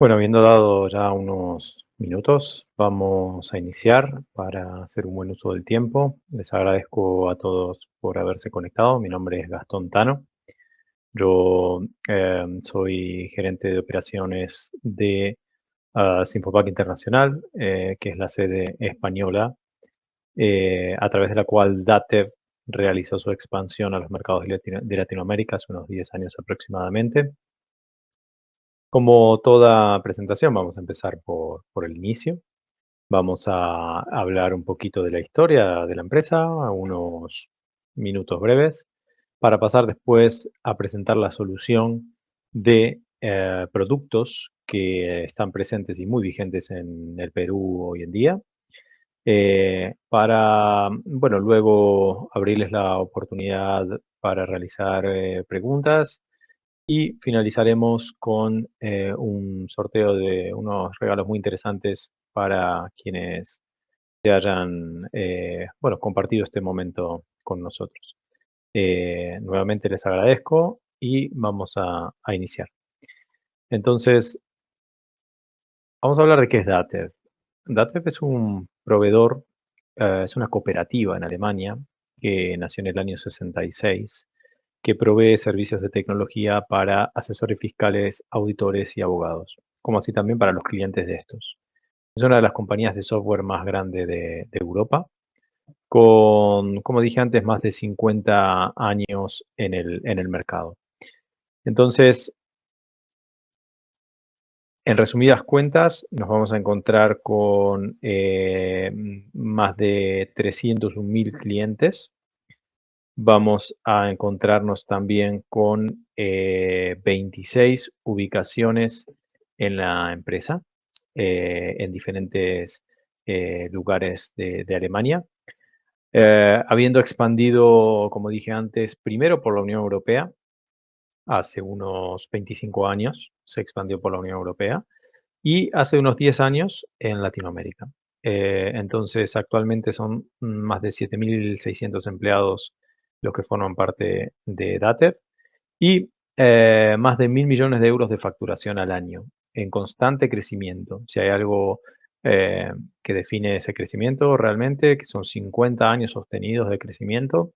Bueno, habiendo dado ya unos minutos, vamos a iniciar para hacer un buen uso del tiempo. Les agradezco a todos por haberse conectado. Mi nombre es Gastón Tano. Yo soy gerente de operaciones de Sinfopac Internacional, que es la sede española, a través de la cual DATEV realizó su expansión a los mercados de Latinoamérica hace unos 10 años aproximadamente. Como toda presentación, vamos a empezar por el inicio. Vamos a hablar un poquito de la historia de la empresa, unos minutos breves, para pasar después a presentar la solución de productos que están presentes y muy vigentes en el Perú hoy en día, para, bueno, luego abrirles la oportunidad para realizar preguntas y finalizaremos con un sorteo de unos regalos muy interesantes para quienes te hayan bueno, compartido este momento con nosotros. Nuevamente les agradezco y vamos a iniciar. Entonces, vamos a hablar de qué es DATEV. DATEV es un proveedor, es una cooperativa en Alemania que nació en el año 66, que provee servicios de tecnología para asesores fiscales, auditores y abogados, como así también para los clientes de estos. Es una de las compañías de software más grande de Europa, con, como dije antes, más de 50 años en el mercado. Entonces, en resumidas cuentas, nos vamos a encontrar con más de 301.000 clientes. Vamos a encontrarnos también con 26 ubicaciones en la empresa, en diferentes lugares de Alemania, habiendo expandido, como dije antes, primero por la Unión Europea, hace unos 25 años se expandió por la Unión Europea, y hace unos 10 años en Latinoamérica. Entonces, actualmente son más de 7.600 empleados los que forman parte de DATEV y más de 1.000 millones de euros de facturación al año, en constante crecimiento. Si hay algo que define ese crecimiento realmente, que son 50 años sostenidos de crecimiento.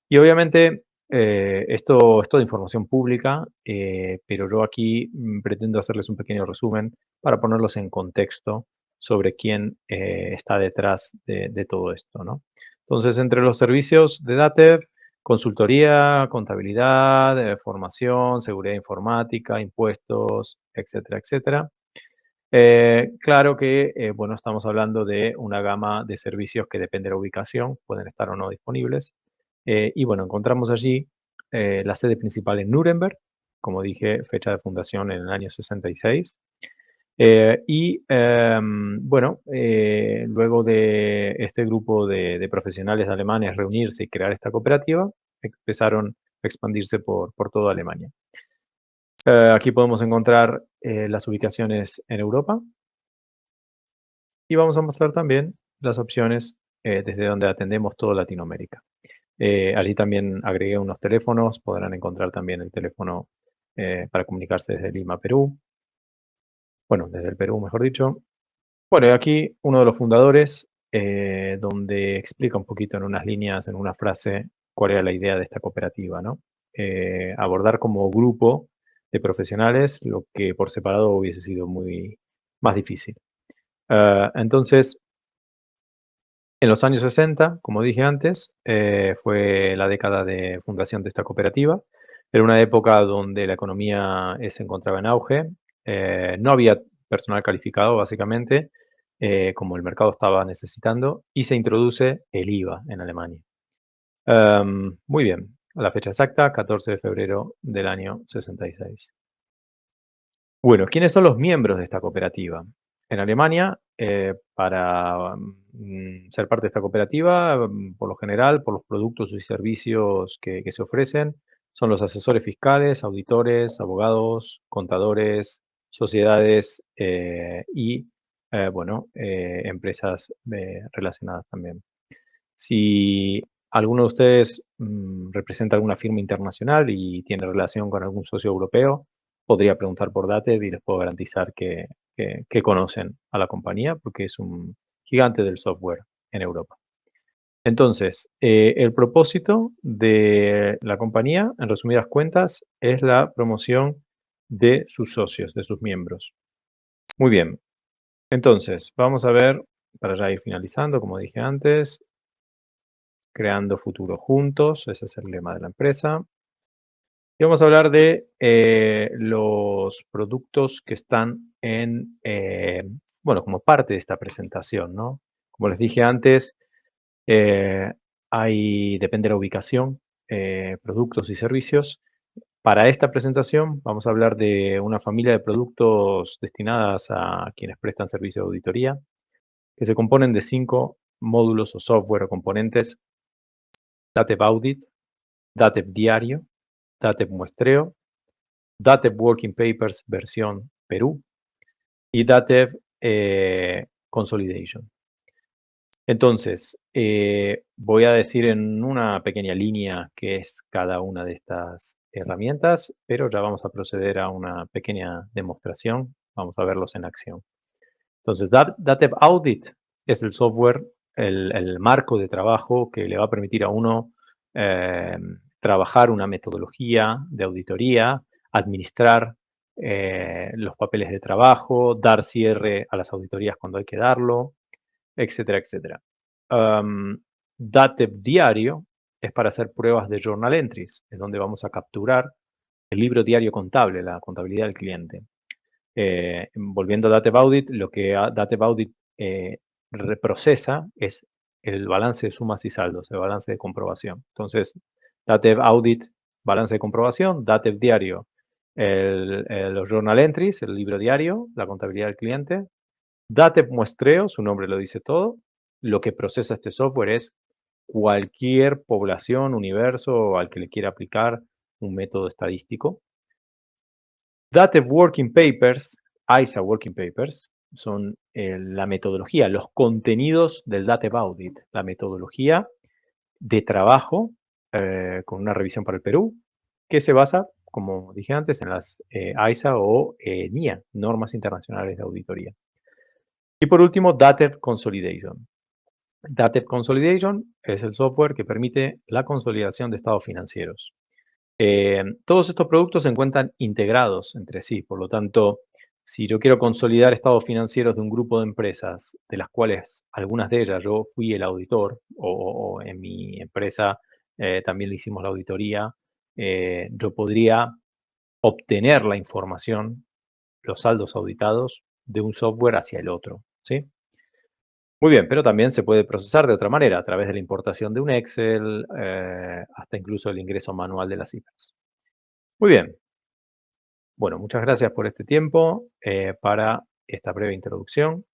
Y obviamente, esto es toda información pública, pero yo aquí pretendo hacerles un pequeño resumen para ponerlos en contexto sobre quién está detrás de todo esto, ¿no? Entonces, entre los servicios de DATEV, consultoría, contabilidad, formación, seguridad informática, impuestos, etcétera, etcétera. Claro que, bueno, estamos hablando de una gama de servicios que depende de la ubicación, pueden estar o no disponibles. Y bueno, encontramos allí la sede principal en Nuremberg, como dije, fecha de fundación en el año 66. Bueno, luego de este grupo de profesionales alemanes reunirse y crear esta cooperativa, empezaron a expandirse por toda Alemania. Aquí podemos encontrar las ubicaciones en Europa y vamos a mostrar también las opciones desde donde atendemos toda Latinoamérica. Allí también agregué unos teléfonos, podrán encontrar también el teléfono para comunicarse desde Lima, Perú. Bueno, desde el Perú, mejor dicho. Bueno, y aquí uno de los fundadores, donde explica un poquito en unas líneas, en una frase, cuál era la idea de esta cooperativa, ¿no? Abordar como grupo de profesionales lo que por separado hubiese sido muy más difícil. Entonces, en los años 60, como dije antes, fue la década de fundación de esta cooperativa. Era una época donde la economía se encontraba en auge. No había personal calificado, básicamente, como el mercado estaba necesitando, y se introduce el IVA en Alemania. Muy bien, la fecha exacta, 14 de febrero del año 66. Bueno, ¿quiénes son los miembros de esta cooperativa? En Alemania, para ser parte de esta cooperativa, por lo general, por los productos y servicios que se ofrecen, son los asesores fiscales, auditores, abogados, contadores, sociedades y, bueno, empresas relacionadas también. Si alguno de ustedes representa alguna firma internacional y tiene relación con algún socio europeo, podría preguntar por Datev y les puedo garantizar que conocen a la compañía porque es un gigante del software en Europa. Entonces, el propósito de la compañía, en resumidas cuentas, es la promoción de sus socios, de sus miembros. Muy bien, entonces, vamos a ver, para ya ir finalizando, como dije antes, creando futuro juntos, ese es el lema de la empresa. Y vamos a hablar de los productos que están en, bueno, como parte de esta presentación, ¿no? Como les dije antes, eh, depende de la ubicación, productos y servicios. Para esta presentación vamos a hablar de una familia de productos destinadas a quienes prestan servicio de auditoría, que se componen de 5 módulos o software o componentes: Datev Audit, Datev Diario, Datev Muestreo, Datev Working Papers versión Perú y Datev Consolidation. Entonces, voy a decir en una pequeña línea qué es cada una de estas herramientas, pero ya vamos a proceder a una pequeña demostración. Vamos a verlos en acción. Entonces, Datev Audit es el software, el marco de trabajo que le va a permitir a uno eh, trabajar una metodología de auditoría, administrar los papeles de trabajo, dar cierre a las auditorías cuando hay que darlo, etcétera, etcétera. Datev Diario es para hacer pruebas de journal entries, es donde vamos a capturar el libro diario contable, la contabilidad del cliente. Volviendo a Datev Audit, lo que Datev Audit reprocesa es el balance de sumas y saldos, el balance de comprobación. Entonces, Datev Audit, balance de comprobación; Datev Diario, los journal entries, el libro diario, la contabilidad del cliente; Datev Muestreo, su nombre lo dice todo. Lo que procesa este software es cualquier población, universo al que le quiera aplicar un método estadístico. Datev Working Papers, ISA Working Papers, son la metodología, los contenidos del Datev Audit, la metodología de trabajo con una revisión para el Perú, que se basa, como dije antes, en las ISA o NIA, Normas Internacionales de Auditoría. Y por último, Datev Consolidation. Datev Consolidation es el software que permite la consolidación de estados financieros. Todos estos productos se encuentran integrados entre sí, por lo tanto, si yo quiero consolidar estados financieros de un grupo de empresas, de las cuales algunas de ellas yo fui el auditor, o en mi empresa también le hicimos la auditoría, yo podría obtener la información, los saldos auditados, de un software hacia el otro, ¿sí? Muy bien, pero también se puede procesar de otra manera, a través de la importación de un Excel, hasta incluso el ingreso manual de las cifras. Muy bien. Bueno, muchas gracias por este tiempo para esta breve introducción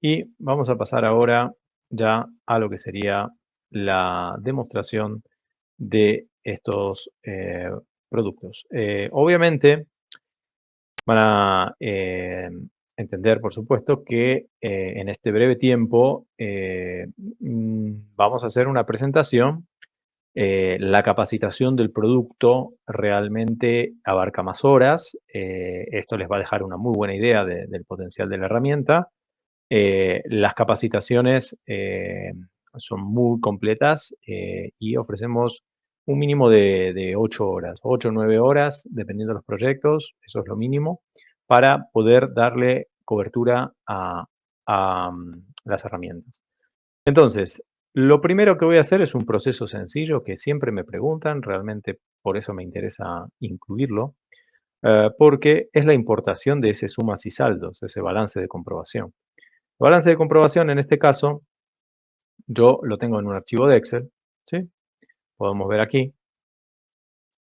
y vamos a pasar ahora ya a lo que sería la demostración de estos productos. Obviamente van a entender, por supuesto, que en este breve tiempo vamos a hacer una presentación. La capacitación del producto realmente abarca más horas. Esto les va a dejar una muy buena idea del potencial de la herramienta. Las capacitaciones son muy completas y ofrecemos un mínimo de 8 horas, 8 o 9 horas, dependiendo de los proyectos, eso es lo mínimo, para poder darle cobertura a las herramientas. Entonces, lo primero que voy a hacer es un proceso sencillo que siempre me preguntan, realmente por eso me interesa incluirlo, porque es la importación de ese sumas y saldos, ese balance de comprobación. El balance de comprobación, en este caso, yo lo tengo en un archivo de Excel, ¿sí? Podemos ver aquí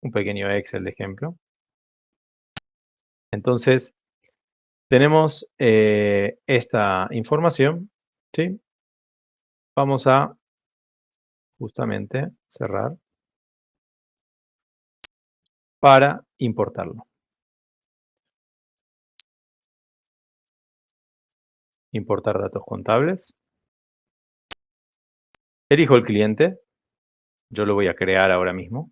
un pequeño Excel de ejemplo. Entonces, tenemos esta información, ¿sí? Vamos a justamente cerrar para importarlo. Importar datos contables. Elijo el cliente, yo lo voy a crear ahora mismo.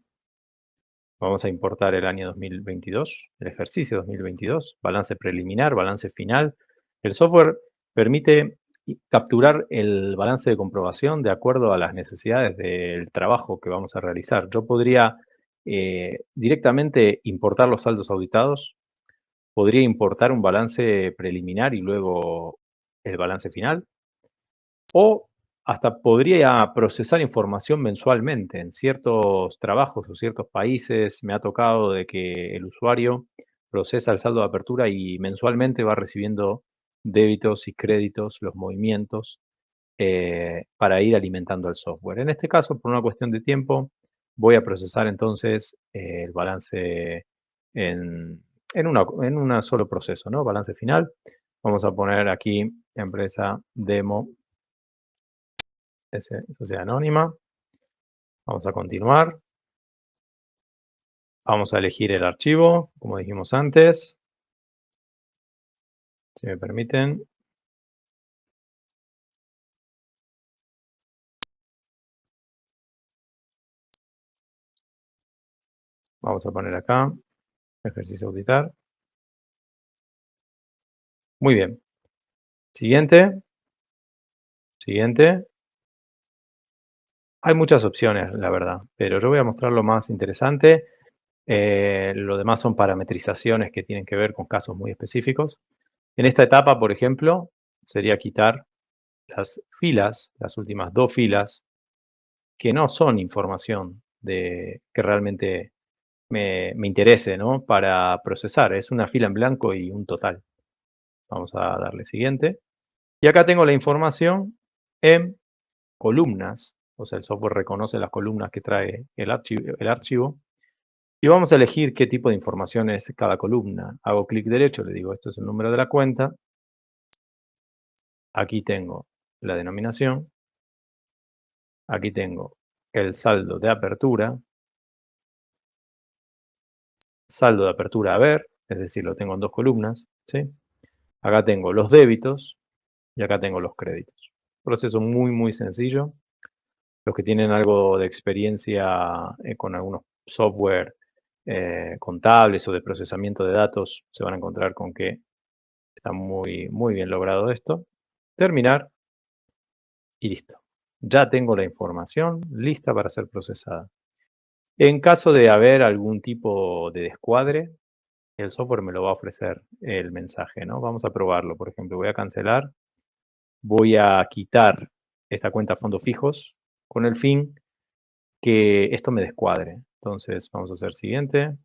Vamos a importar el año 2022, el ejercicio 2022, balance preliminar, balance final. El software permite capturar el balance de comprobación de acuerdo a las necesidades del trabajo que vamos a realizar. Yo podría directamente importar los saldos auditados, podría importar un balance preliminar y luego el balance final, o hasta podría procesar información mensualmente. En ciertos trabajos o ciertos países me ha tocado de que el usuario procesa el saldo de apertura y mensualmente va recibiendo débitos y créditos, los movimientos, para ir alimentando el software. En este caso, por una cuestión de tiempo, voy a procesar entonces el balance en, en un solo proceso, ¿no? Balance final. Vamos a poner aquí empresa demo sociedad anónima. Vamos a continuar. Vamos a elegir el archivo, como dijimos antes. Si me permiten. Vamos a poner acá, ejercicio auditar. Muy bien. Siguiente. Siguiente. Hay muchas opciones, la verdad, pero yo voy a mostrar lo más interesante. Lo demás son parametrizaciones que tienen que ver con casos muy específicos. En esta etapa, por ejemplo, sería quitar las filas, las últimas dos filas, que no son información que realmente me interese, ¿no? Para procesar. Es una fila en blanco y un total. Vamos a darle siguiente. Y acá tengo la información en columnas. O sea, el software reconoce las columnas que trae el archivo. Y vamos a elegir qué tipo de información es cada columna. Hago clic derecho, le digo, esto es el número de la cuenta. Aquí tengo la denominación. Aquí tengo el saldo de apertura. Saldo de apertura a ver, es decir, lo tengo en dos columnas, ¿sí? Acá tengo los débitos y acá tengo los créditos. Proceso muy, muy sencillo. Los que tienen algo de experiencia con algunos software contables o de procesamiento de datos se van a encontrar con que está muy, muy bien logrado esto. Terminar y listo. Ya tengo la información lista para ser procesada. En caso de haber algún tipo de descuadre, el software me lo va a ofrecer el mensaje, ¿no? Vamos a probarlo. Por ejemplo, voy a cancelar, voy a quitar esta cuenta fondos fijos con el fin que esto me descuadre. Entonces, vamos a hacer siguiente,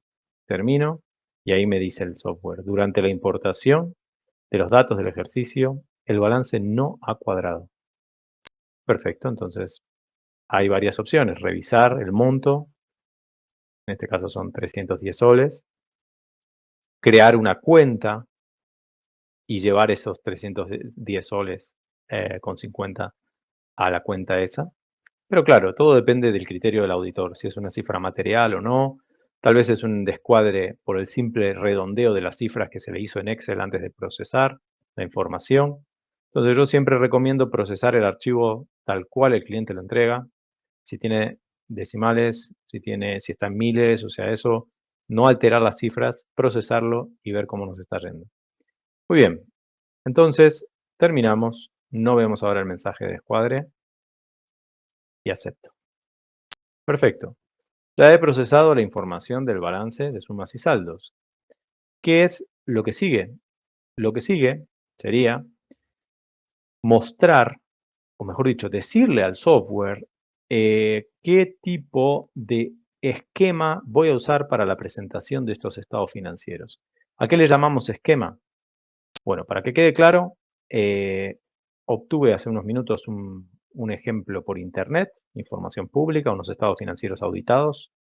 termino, y ahí me dice el software. Durante la importación de los datos del ejercicio, el balance no ha cuadrado. Perfecto, entonces hay varias opciones. Revisar el monto, en este caso son 310 soles. Crear una cuenta y llevar esos 310 soles con 50 a la cuenta esa. Pero claro, todo depende del criterio del auditor, si es una cifra material o no. Tal vez es un descuadre por el simple redondeo de las cifras que se le hizo en Excel antes de procesar la información. Entonces yo siempre recomiendo procesar el archivo tal cual el cliente lo entrega. Si tiene decimales, si está en miles, o sea, eso, no alterar las cifras, procesarlo y ver cómo nos está yendo. Muy bien, entonces terminamos. No vemos ahora el mensaje de descuadre y acepto. Perfecto. Ya he procesado la información del balance de sumas y saldos. ¿Qué es lo que sigue? Lo que sigue sería mostrar, o mejor dicho, decirle al software qué tipo de esquema voy a usar para la presentación de estos estados financieros. ¿A qué le llamamos esquema? Bueno, para que quede claro, obtuve hace unos minutos un ejemplo por internet, información pública, unos estados financieros auditados.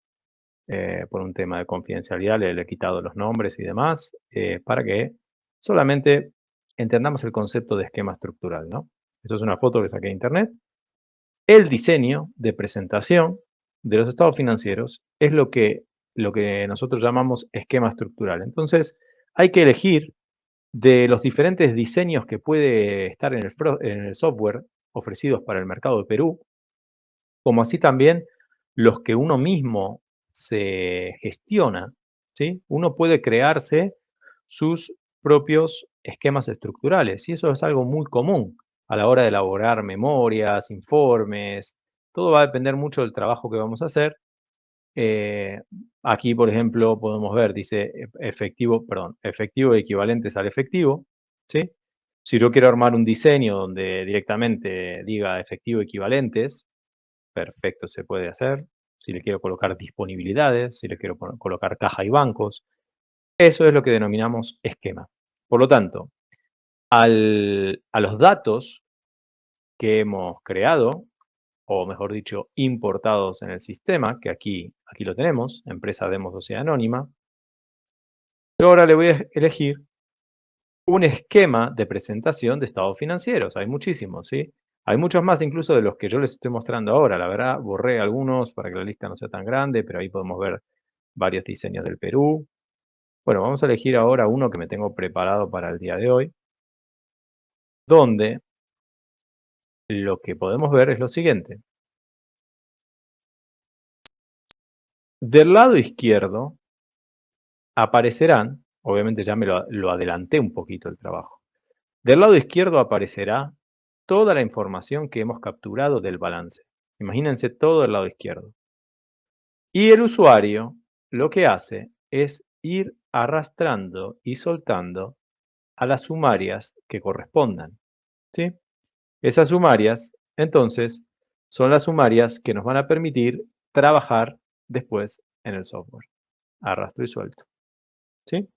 Por un tema de confidencialidad le he quitado los nombres y demás, para que solamente entendamos el concepto de esquema estructural, ¿no? Esto es una foto que saqué de internet. El diseño de presentación de los estados financieros es lo que nosotros llamamos esquema estructural. Entonces, hay que elegir de los diferentes diseños que puede estar en el software ofrecidos para el mercado de Perú, como así también los que uno mismo se gestiona, ¿sí? Uno puede crearse sus propios esquemas estructurales y eso es algo muy común a la hora de elaborar memorias, informes. Todo va a depender mucho del trabajo que vamos a hacer. Eh, Aquí, por ejemplo, podemos ver, dice efectivo, perdón, efectivo equivalentes al efectivo, ¿sí? Si yo quiero armar un diseño donde directamente diga efectivo equivalentes, perfecto, se puede hacer. Si le quiero colocar disponibilidades, si le quiero colocar caja y bancos, eso es lo que denominamos esquema. Por lo tanto, a los datos que hemos creado, o mejor dicho, importados en el sistema, que aquí lo tenemos, empresa Demo Sociedad Anónima, yo ahora le voy a elegir un esquema de presentación de estados financieros. Hay muchísimos, ¿sí? Hay muchos más incluso de los que yo les estoy mostrando ahora. La verdad, borré algunos para que la lista no sea tan grande, pero ahí podemos ver varios diseños del Perú. Bueno, vamos a elegir ahora uno que me tengo preparado para el día de hoy, donde lo que podemos ver es lo siguiente. Del lado izquierdo aparecerán, obviamente ya lo adelanté un poquito el trabajo. Del lado izquierdo aparecerá toda la información que hemos capturado del balance. Imagínense todo del lado izquierdo. Y el usuario lo que hace es ir arrastrando y soltando a las sumarias que correspondan, ¿sí? Esas sumarias, entonces, son las sumarias que nos van a permitir trabajar después en el software. Arrastro y suelto, ¿sí?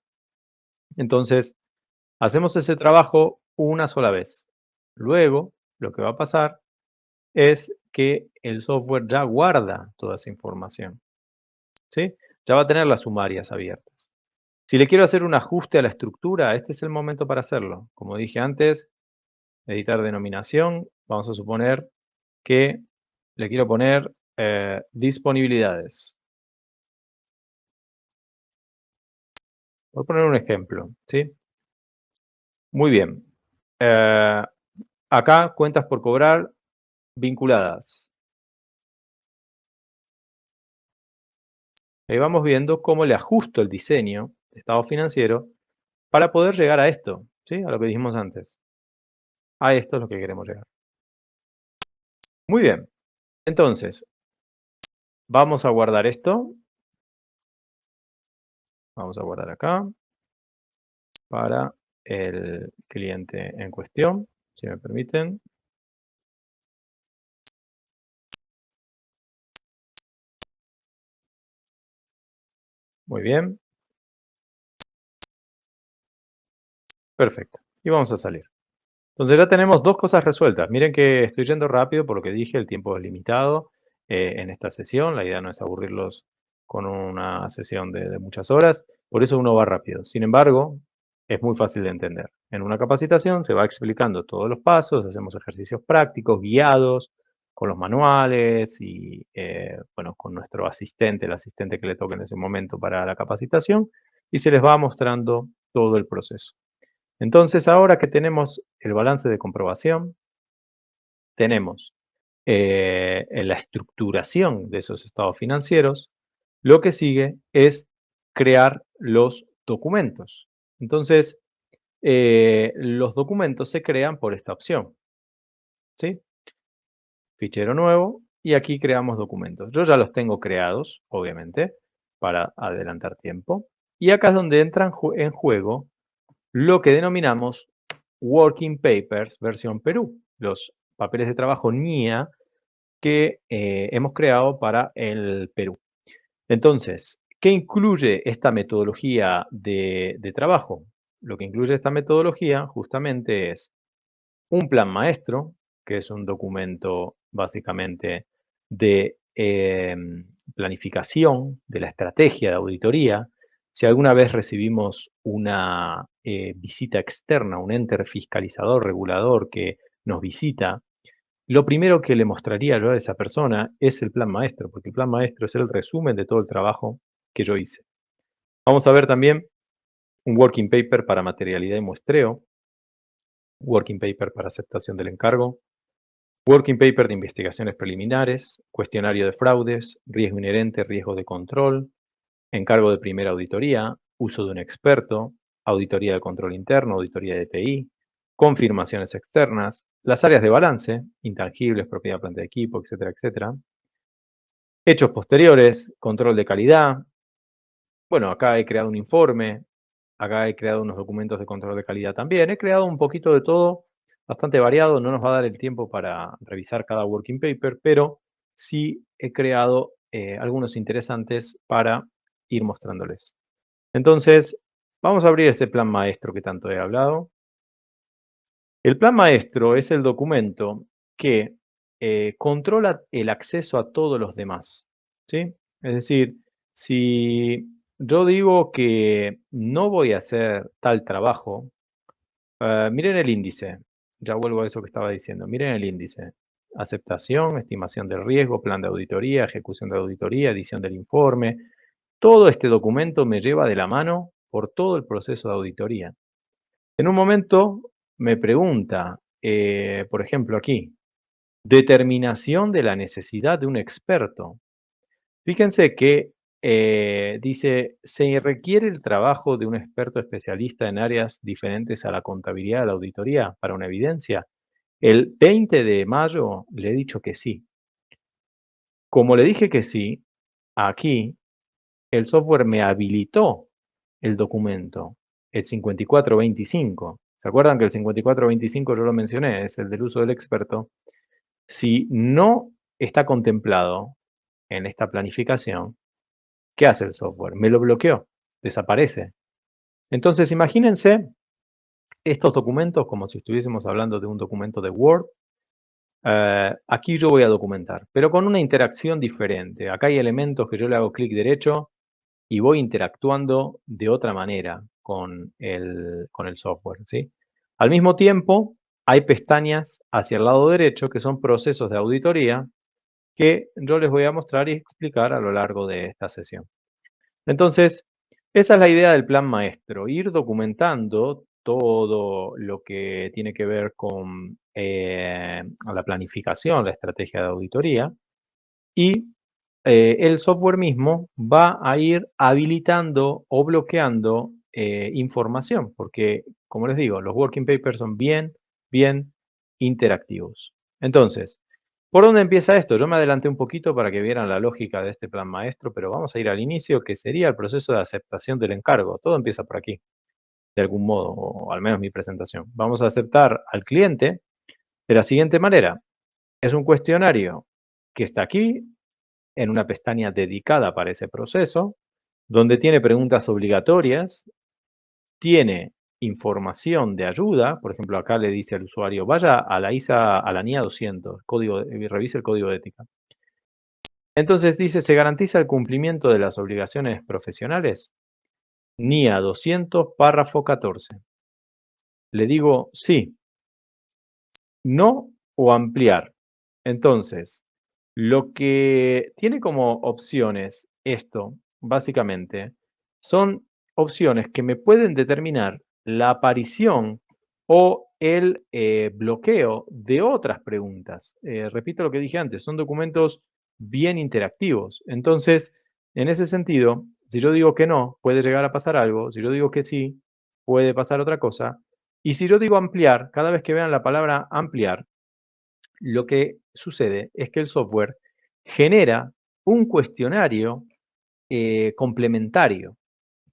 Entonces, hacemos ese trabajo una sola vez. Luego, lo que va a pasar es que el software ya guarda toda esa información, ¿sí? Ya va a tener las sumarias abiertas. Si le quiero hacer un ajuste a la estructura, este es el momento para hacerlo. Como dije antes, editar denominación, vamos a suponer que le quiero poner disponibilidades. Voy a poner un ejemplo, ¿sí? Muy bien. Eh, Acá cuentas por cobrar vinculadas. Ahí vamos viendo cómo le ajusto el diseño de estado financiero para poder llegar a esto, ¿sí? A lo que dijimos antes. A esto es lo que queremos llegar. Muy bien. Entonces, vamos a guardar esto. Vamos a guardar acá para el cliente en cuestión, si me permiten. Muy bien. Perfecto. Y vamos a salir. Entonces ya tenemos dos cosas resueltas. Miren que estoy yendo rápido por lo que dije, el tiempo es limitado en esta sesión. La idea no es aburrirlos con una sesión de muchas horas, por eso uno va rápido. Sin embargo, es muy fácil de entender. En una capacitación se va explicando todos los pasos, hacemos ejercicios prácticos, guiados, con los manuales y bueno, con nuestro asistente, el asistente que le toque en ese momento para la capacitación, y se les va mostrando todo el proceso. Entonces, ahora que tenemos el balance de comprobación, tenemos la estructuración de esos estados financieros, lo que sigue es crear los documentos. Entonces, los documentos se crean por esta opción, ¿sí? Fichero nuevo y aquí creamos documentos. Yo ya los tengo creados, obviamente, para adelantar tiempo. Y acá es donde entran en juego lo que denominamos Working Papers versión Perú, los papeles de trabajo NIA que hemos creado para el Perú. Entonces, ¿qué incluye esta metodología de trabajo? Lo que incluye esta metodología justamente es un plan maestro, que es un documento básicamente de planificación de la estrategia de auditoría. Si alguna vez recibimos una visita externa, un ente fiscalizador, regulador que nos visita, lo primero que le mostraría yo a esa persona es el plan maestro, porque el plan maestro es el resumen de todo el trabajo que yo hice. Vamos a ver también un working paper para materialidad y muestreo, working paper para aceptación del encargo, Working paper de investigaciones preliminares, cuestionario de fraudes, riesgo inherente, riesgo de control, encargo de primera auditoría, uso de un experto, auditoría de control interno, auditoría de TI, confirmaciones externas, las áreas de balance, intangibles, propiedad, planta de equipo, etcétera, etcétera. Hechos posteriores, control de calidad. Bueno, acá he creado un informe, acá he creado unos documentos de control de calidad también. He creado un poquito de todo, bastante variado. No nos va a dar el tiempo para revisar cada working paper, pero sí he creado algunos interesantes para ir mostrándoles. Entonces, vamos a abrir este plan maestro que tanto he hablado. El plan maestro es el documento que controla el acceso a todos los demás, ¿sí? Es decir, si yo digo que no voy a hacer tal trabajo, miren el índice, ya vuelvo a eso que estaba diciendo, miren el índice. Aceptación, estimación del riesgo, plan de auditoría, ejecución de auditoría, edición del informe. Todo este documento me lleva de la mano por todo el proceso de auditoría. En un momento me pregunta, por ejemplo, aquí, determinación de la necesidad de un experto. Fíjense que dice, se requiere el trabajo de un experto especialista en áreas diferentes a la contabilidad, a la auditoría, para una evidencia. El 20 de mayo le he dicho que sí. Como le dije que sí, aquí el software me habilitó el documento, el 5425. ¿Se acuerdan que el 5425 yo lo mencioné? Es el del uso del experto. Si no está contemplado en esta planificación, ¿qué hace el software? Me lo bloqueó, desaparece. Entonces, imagínense estos documentos como si estuviésemos hablando de un documento de Word. Aquí yo voy a documentar, pero con una interacción diferente. Acá hay elementos que yo le hago clic derecho y voy interactuando de otra manera con el software, ¿sí? Al mismo tiempo, hay pestañas hacia el lado derecho que son procesos de auditoría que yo les voy a mostrar y explicar a lo largo de esta sesión. Entonces, esa es la idea del plan maestro, ir documentando todo lo que tiene que ver con la planificación, la estrategia de auditoría, y el software mismo va a ir habilitando o bloqueando información, porque, como les digo, los working papers son bien interactivos. Entonces, ¿por dónde empieza esto? Yo me adelanté un poquito para que vieran la lógica de este plan maestro, pero vamos a ir al inicio, que sería el proceso de aceptación del encargo. Todo empieza por aquí, de algún modo, o al menos mi presentación. Vamos a aceptar al cliente de la siguiente manera. Es un cuestionario que está aquí, en una pestaña dedicada para ese proceso, donde tiene preguntas obligatorias, tiene información de ayuda, por ejemplo, acá le dice al usuario, vaya a la ISA, a la NIA 200, revise el código de ética. Entonces dice, ¿se garantiza el cumplimiento de las obligaciones profesionales? NIA 200, párrafo 14. Le digo sí, no o ampliar. Entonces, lo que tiene como opciones esto, básicamente, son opciones que me pueden determinar la aparición o el bloqueo de otras preguntas. Repito lo que dije antes, son documentos bien interactivos. Entonces, en ese sentido, si yo digo que no, puede llegar a pasar algo. Si yo digo que sí, puede pasar otra cosa. Y si yo digo ampliar, cada vez que vean la palabra ampliar, lo que sucede es que el software genera un cuestionario complementario,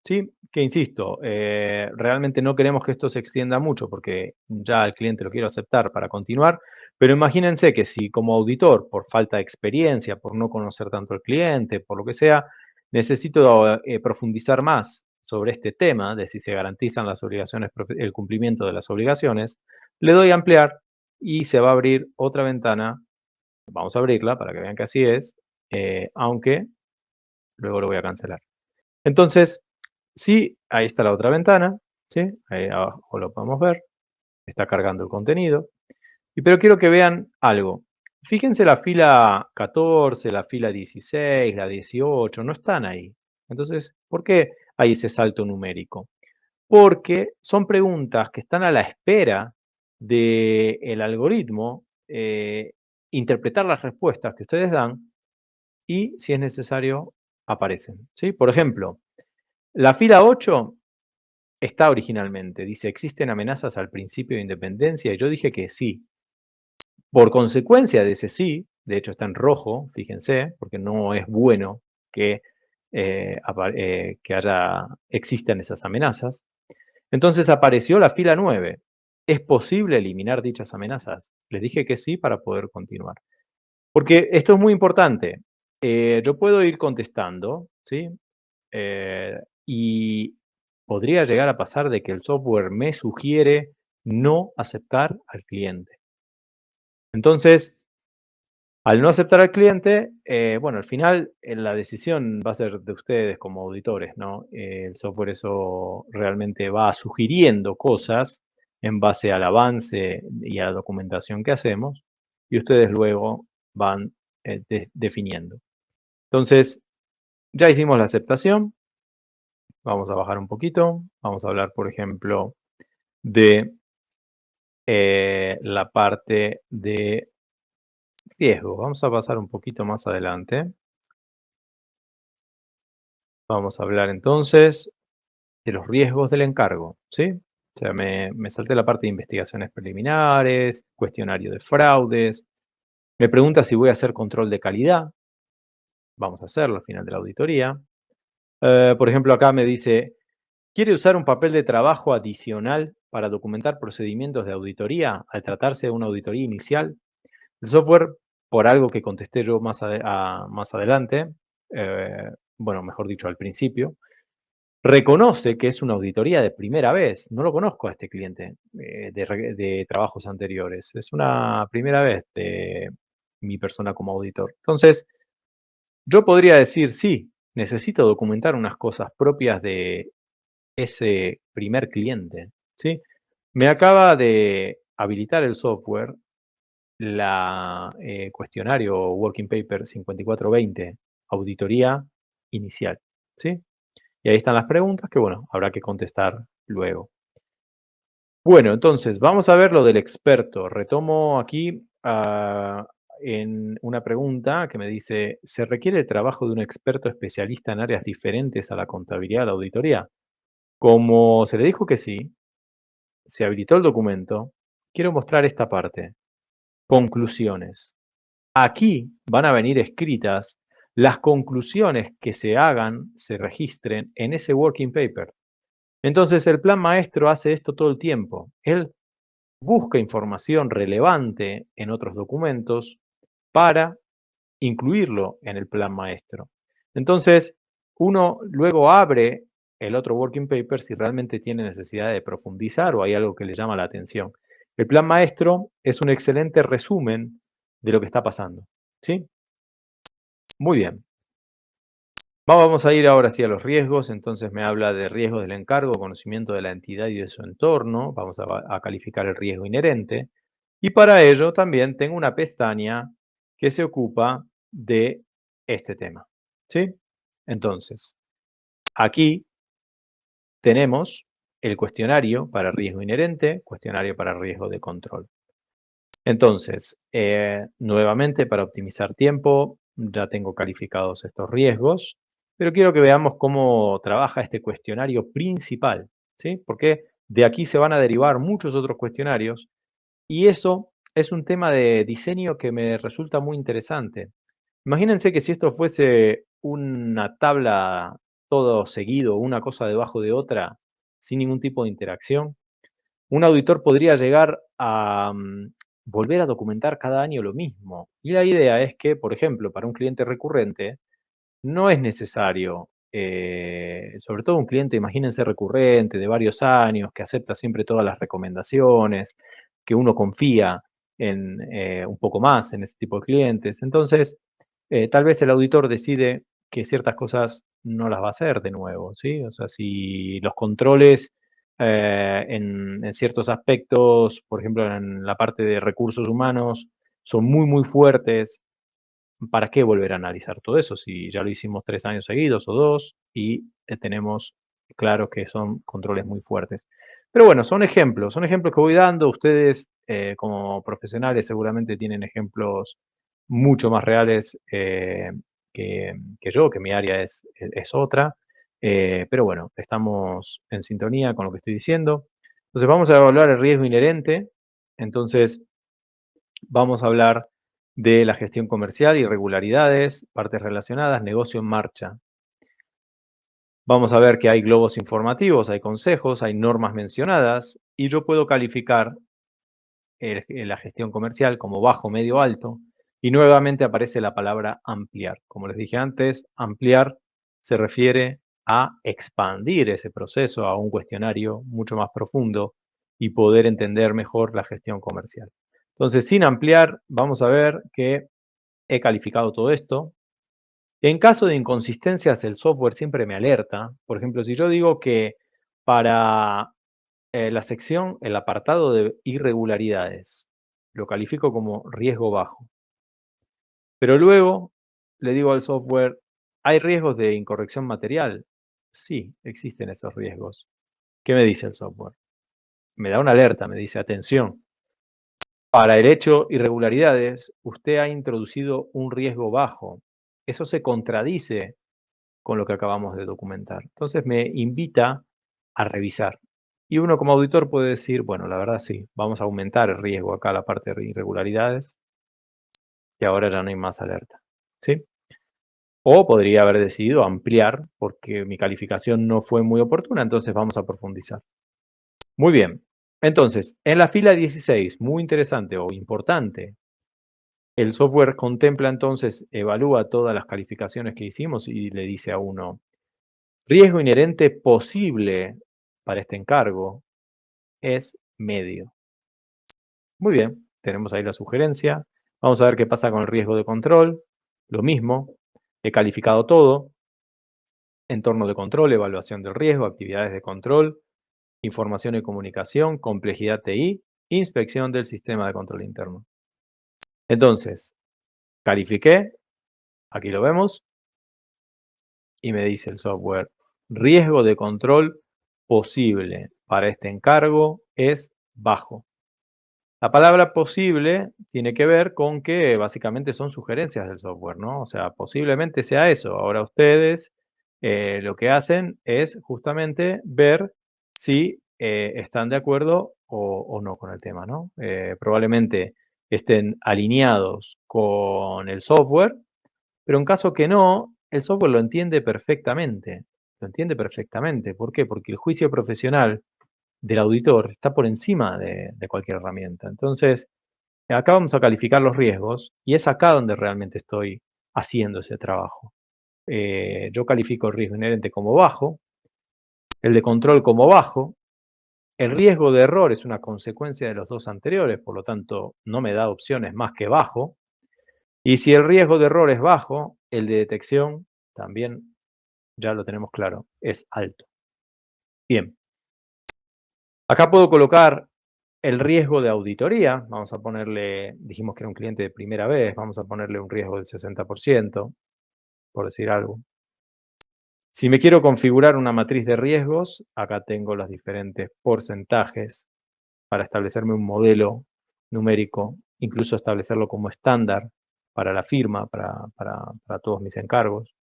¿sí? Que insisto, realmente no queremos que esto se extienda mucho porque ya el cliente lo quiere aceptar para continuar, pero imagínense que si como auditor, por falta de experiencia, por no conocer tanto al cliente, por lo que sea, necesito profundizar más sobre este tema de si se garantizan las obligaciones, el cumplimiento de las obligaciones, le doy a ampliar y se va a abrir otra ventana. Vamos a abrirla para que vean que así es, aunque luego lo voy a cancelar. Entonces, sí, ahí está la otra ventana, ¿sí? Ahí abajo lo podemos ver, está cargando el contenido. Pero quiero que vean algo. Fíjense la fila 14, la fila 16, la 18, no están ahí. Entonces, ¿por qué hay ese salto numérico? Porque son preguntas que están a la espera del algoritmo interpretar las respuestas que ustedes dan y, si es necesario, aparecen, ¿sí? Por ejemplo, la fila 8 está originalmente, dice: "¿Existen amenazas al principio de independencia?", y yo dije que sí. Por consecuencia de ese sí, de hecho está en rojo, fíjense, porque no es bueno que, que existan esas amenazas. Entonces apareció la fila 9. ¿Es posible eliminar dichas amenazas? Les dije que sí para poder continuar. Porque esto es muy importante. Yo puedo ir contestando, ¿sí? Y podría llegar a pasar de que el software me sugiere no aceptar al cliente. Entonces, al no aceptar al cliente, bueno, al final la decisión va a ser de ustedes como auditores, ¿no? El software eso realmente va sugiriendo cosas en base al avance y a la documentación que hacemos, y ustedes luego van definiendo. Entonces, ya hicimos la aceptación, vamos a bajar un poquito, vamos a hablar, por ejemplo, de la parte de riesgo. Vamos a pasar un poquito más adelante. Vamos a hablar entonces de los riesgos del encargo, ¿sí? O sea, me salté la parte de investigaciones preliminares, cuestionario de fraudes, me pregunta si voy a hacer control de calidad, vamos a hacerlo al final de la auditoría. Por ejemplo, acá me dice, ¿quiere usar un papel de trabajo adicional para documentar procedimientos de auditoría al tratarse de una auditoría inicial? El software, por algo que contesté yo más adelante, bueno, mejor dicho, al principio, reconoce que es una auditoría de primera vez. No lo conozco a este cliente de trabajos anteriores. Es una primera vez de mi persona como auditor. Entonces, yo podría decir, sí, necesito documentar unas cosas propias de ese primer cliente, ¿sí? Me acaba de habilitar el software la cuestionario Working Paper 5420, auditoría inicial, ¿sí? Y ahí están las preguntas que, bueno, habrá que contestar luego. Bueno, entonces, vamos a ver lo del experto. Retomo aquí en una pregunta que me dice, ¿se requiere el trabajo de un experto especialista en áreas diferentes a la contabilidad o la auditoría? Como se le dijo que sí, se habilitó el documento, quiero mostrar esta parte. Conclusiones. Aquí van a venir escritas las conclusiones que se hagan, se registren en ese working paper. Entonces el plan maestro hace esto todo el tiempo. Él busca información relevante en otros documentos para incluirlo en el plan maestro. Entonces, uno luego abre el otro working paper si realmente tiene necesidad de profundizar o hay algo que le llama la atención. El plan maestro es un excelente resumen de lo que está pasando, ¿sí? Muy bien. Vamos a ir ahora sí a los riesgos, entonces me habla de riesgos del encargo, conocimiento de la entidad y de su entorno, vamos a calificar el riesgo inherente, y para ello también tengo una pestaña que se ocupa de este tema, ¿sí? Entonces, aquí tenemos el cuestionario para riesgo inherente, cuestionario para riesgo de control. Entonces, nuevamente para optimizar tiempo, ya tengo calificados estos riesgos, pero quiero que veamos cómo trabaja este cuestionario principal, ¿sí? Porque de aquí se van a derivar muchos otros cuestionarios y eso es un tema de diseño que me resulta muy interesante. Imagínense que si esto fuese una tabla todo seguido, una cosa debajo de otra, sin ningún tipo de interacción, un auditor podría llegar a volver a documentar cada año lo mismo. Y la idea es que, por ejemplo, para un cliente recurrente, no es necesario, sobre todo un cliente, imagínense, recurrente de varios años, que acepta siempre todas las recomendaciones, que uno confía en un poco más en ese tipo de clientes. Entonces, tal vez el auditor decide que ciertas cosas no las va a hacer de nuevo, ¿sí? O sea, si los controles en ciertos aspectos, por ejemplo, en la parte de recursos humanos, son muy, muy fuertes, ¿para qué volver a analizar todo eso? Si ya lo hicimos 3 años seguidos o 2 y tenemos claro que son controles muy fuertes. Pero bueno, son ejemplos que voy dando. Ustedes, como profesionales, seguramente tienen ejemplos mucho más reales que yo, que mi área es otra. Pero bueno, estamos en sintonía con lo que estoy diciendo. Entonces, vamos a evaluar el riesgo inherente. Entonces, vamos a hablar de la gestión comercial, irregularidades, partes relacionadas, negocio en marcha. Vamos a ver que hay globos informativos, hay consejos, hay normas mencionadas y yo puedo calificar la gestión comercial como bajo, medio, alto y nuevamente aparece la palabra ampliar. Como les dije antes, ampliar se refiere a expandir ese proceso a un cuestionario mucho más profundo y poder entender mejor la gestión comercial. Entonces, sin ampliar, vamos a ver que he calificado todo esto. En caso de inconsistencias, el software siempre me alerta. Por ejemplo, si yo digo que para la sección, el apartado de irregularidades, lo califico como riesgo bajo. Pero luego le digo al software, ¿hay riesgos de incorrección material? Sí, existen esos riesgos. ¿Qué me dice el software? Me da una alerta, me dice, atención, para el hecho irregularidades, usted ha introducido un riesgo bajo. Eso se contradice con lo que acabamos de documentar. Entonces me invita a revisar. Y uno como auditor puede decir, bueno, la verdad sí, vamos a aumentar el riesgo acá, la parte de irregularidades, y ahora ya no hay más alerta. ¿Sí? O podría haber decidido ampliar porque mi calificación no fue muy oportuna, entonces vamos a profundizar. Muy bien. Entonces, en la fila 16, muy interesante o importante, el software contempla entonces, evalúa todas las calificaciones que hicimos y le dice a uno, riesgo inherente posible para este encargo es medio. Muy bien, tenemos ahí la sugerencia. Vamos a ver qué pasa con el riesgo de control. Lo mismo, he calificado todo. Entorno de control, evaluación del riesgo, actividades de control, información y comunicación, complejidad TI, inspección del sistema de control interno. Entonces, califiqué, aquí lo vemos, y me dice el software, riesgo de control posible para este encargo es bajo. La palabra posible tiene que ver con que básicamente son sugerencias del software, ¿no? O sea, posiblemente sea eso. Ahora ustedes lo que hacen es justamente ver si están de acuerdo o no con el tema, ¿no? Probablemente estén alineados con el software, pero en caso que no, el software lo entiende perfectamente. Lo entiende perfectamente. ¿Por qué? Porque el juicio profesional del auditor está por encima de cualquier herramienta. Entonces, acá vamos a calificar los riesgos y es acá donde realmente estoy haciendo ese trabajo. Yo califico el riesgo inherente como bajo, el de control como bajo, el riesgo de error es una consecuencia de los dos anteriores, por lo tanto no me da opciones más que bajo, y si el riesgo de error es bajo, el de detección también ya lo tenemos claro, es alto. Bien, acá puedo colocar el riesgo de auditoría, vamos a ponerle, dijimos que era un cliente de primera vez, vamos a ponerle un riesgo del 60%, por decir algo. Si me quiero configurar una matriz de riesgos, acá tengo los diferentes porcentajes para establecerme un modelo numérico, incluso establecerlo como estándar para la firma, para todos mis encargos,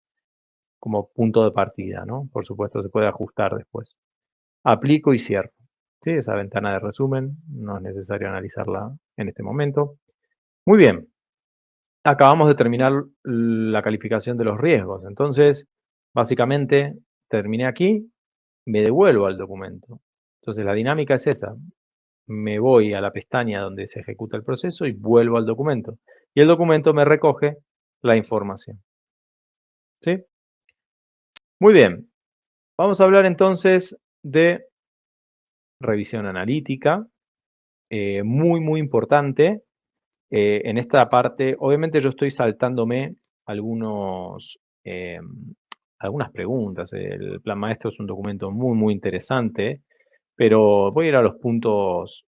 como punto de partida, ¿no? Por supuesto, se puede ajustar después. Aplico y cierro. ¿Sí? Esa ventana de resumen no es necesario analizarla en este momento. Muy bien, acabamos de terminar la calificación de los riesgos. Entonces, básicamente, terminé aquí, me devuelvo al documento. Entonces, la dinámica es esa. Me voy a la pestaña donde se ejecuta el proceso y vuelvo al documento. Y el documento me recoge la información. ¿Sí? Muy bien. Vamos a hablar entonces de revisión analítica. Muy importante. En esta parte, obviamente yo estoy saltándome algunos, algunas preguntas. El plan maestro es un documento muy interesante, pero voy a ir a los puntos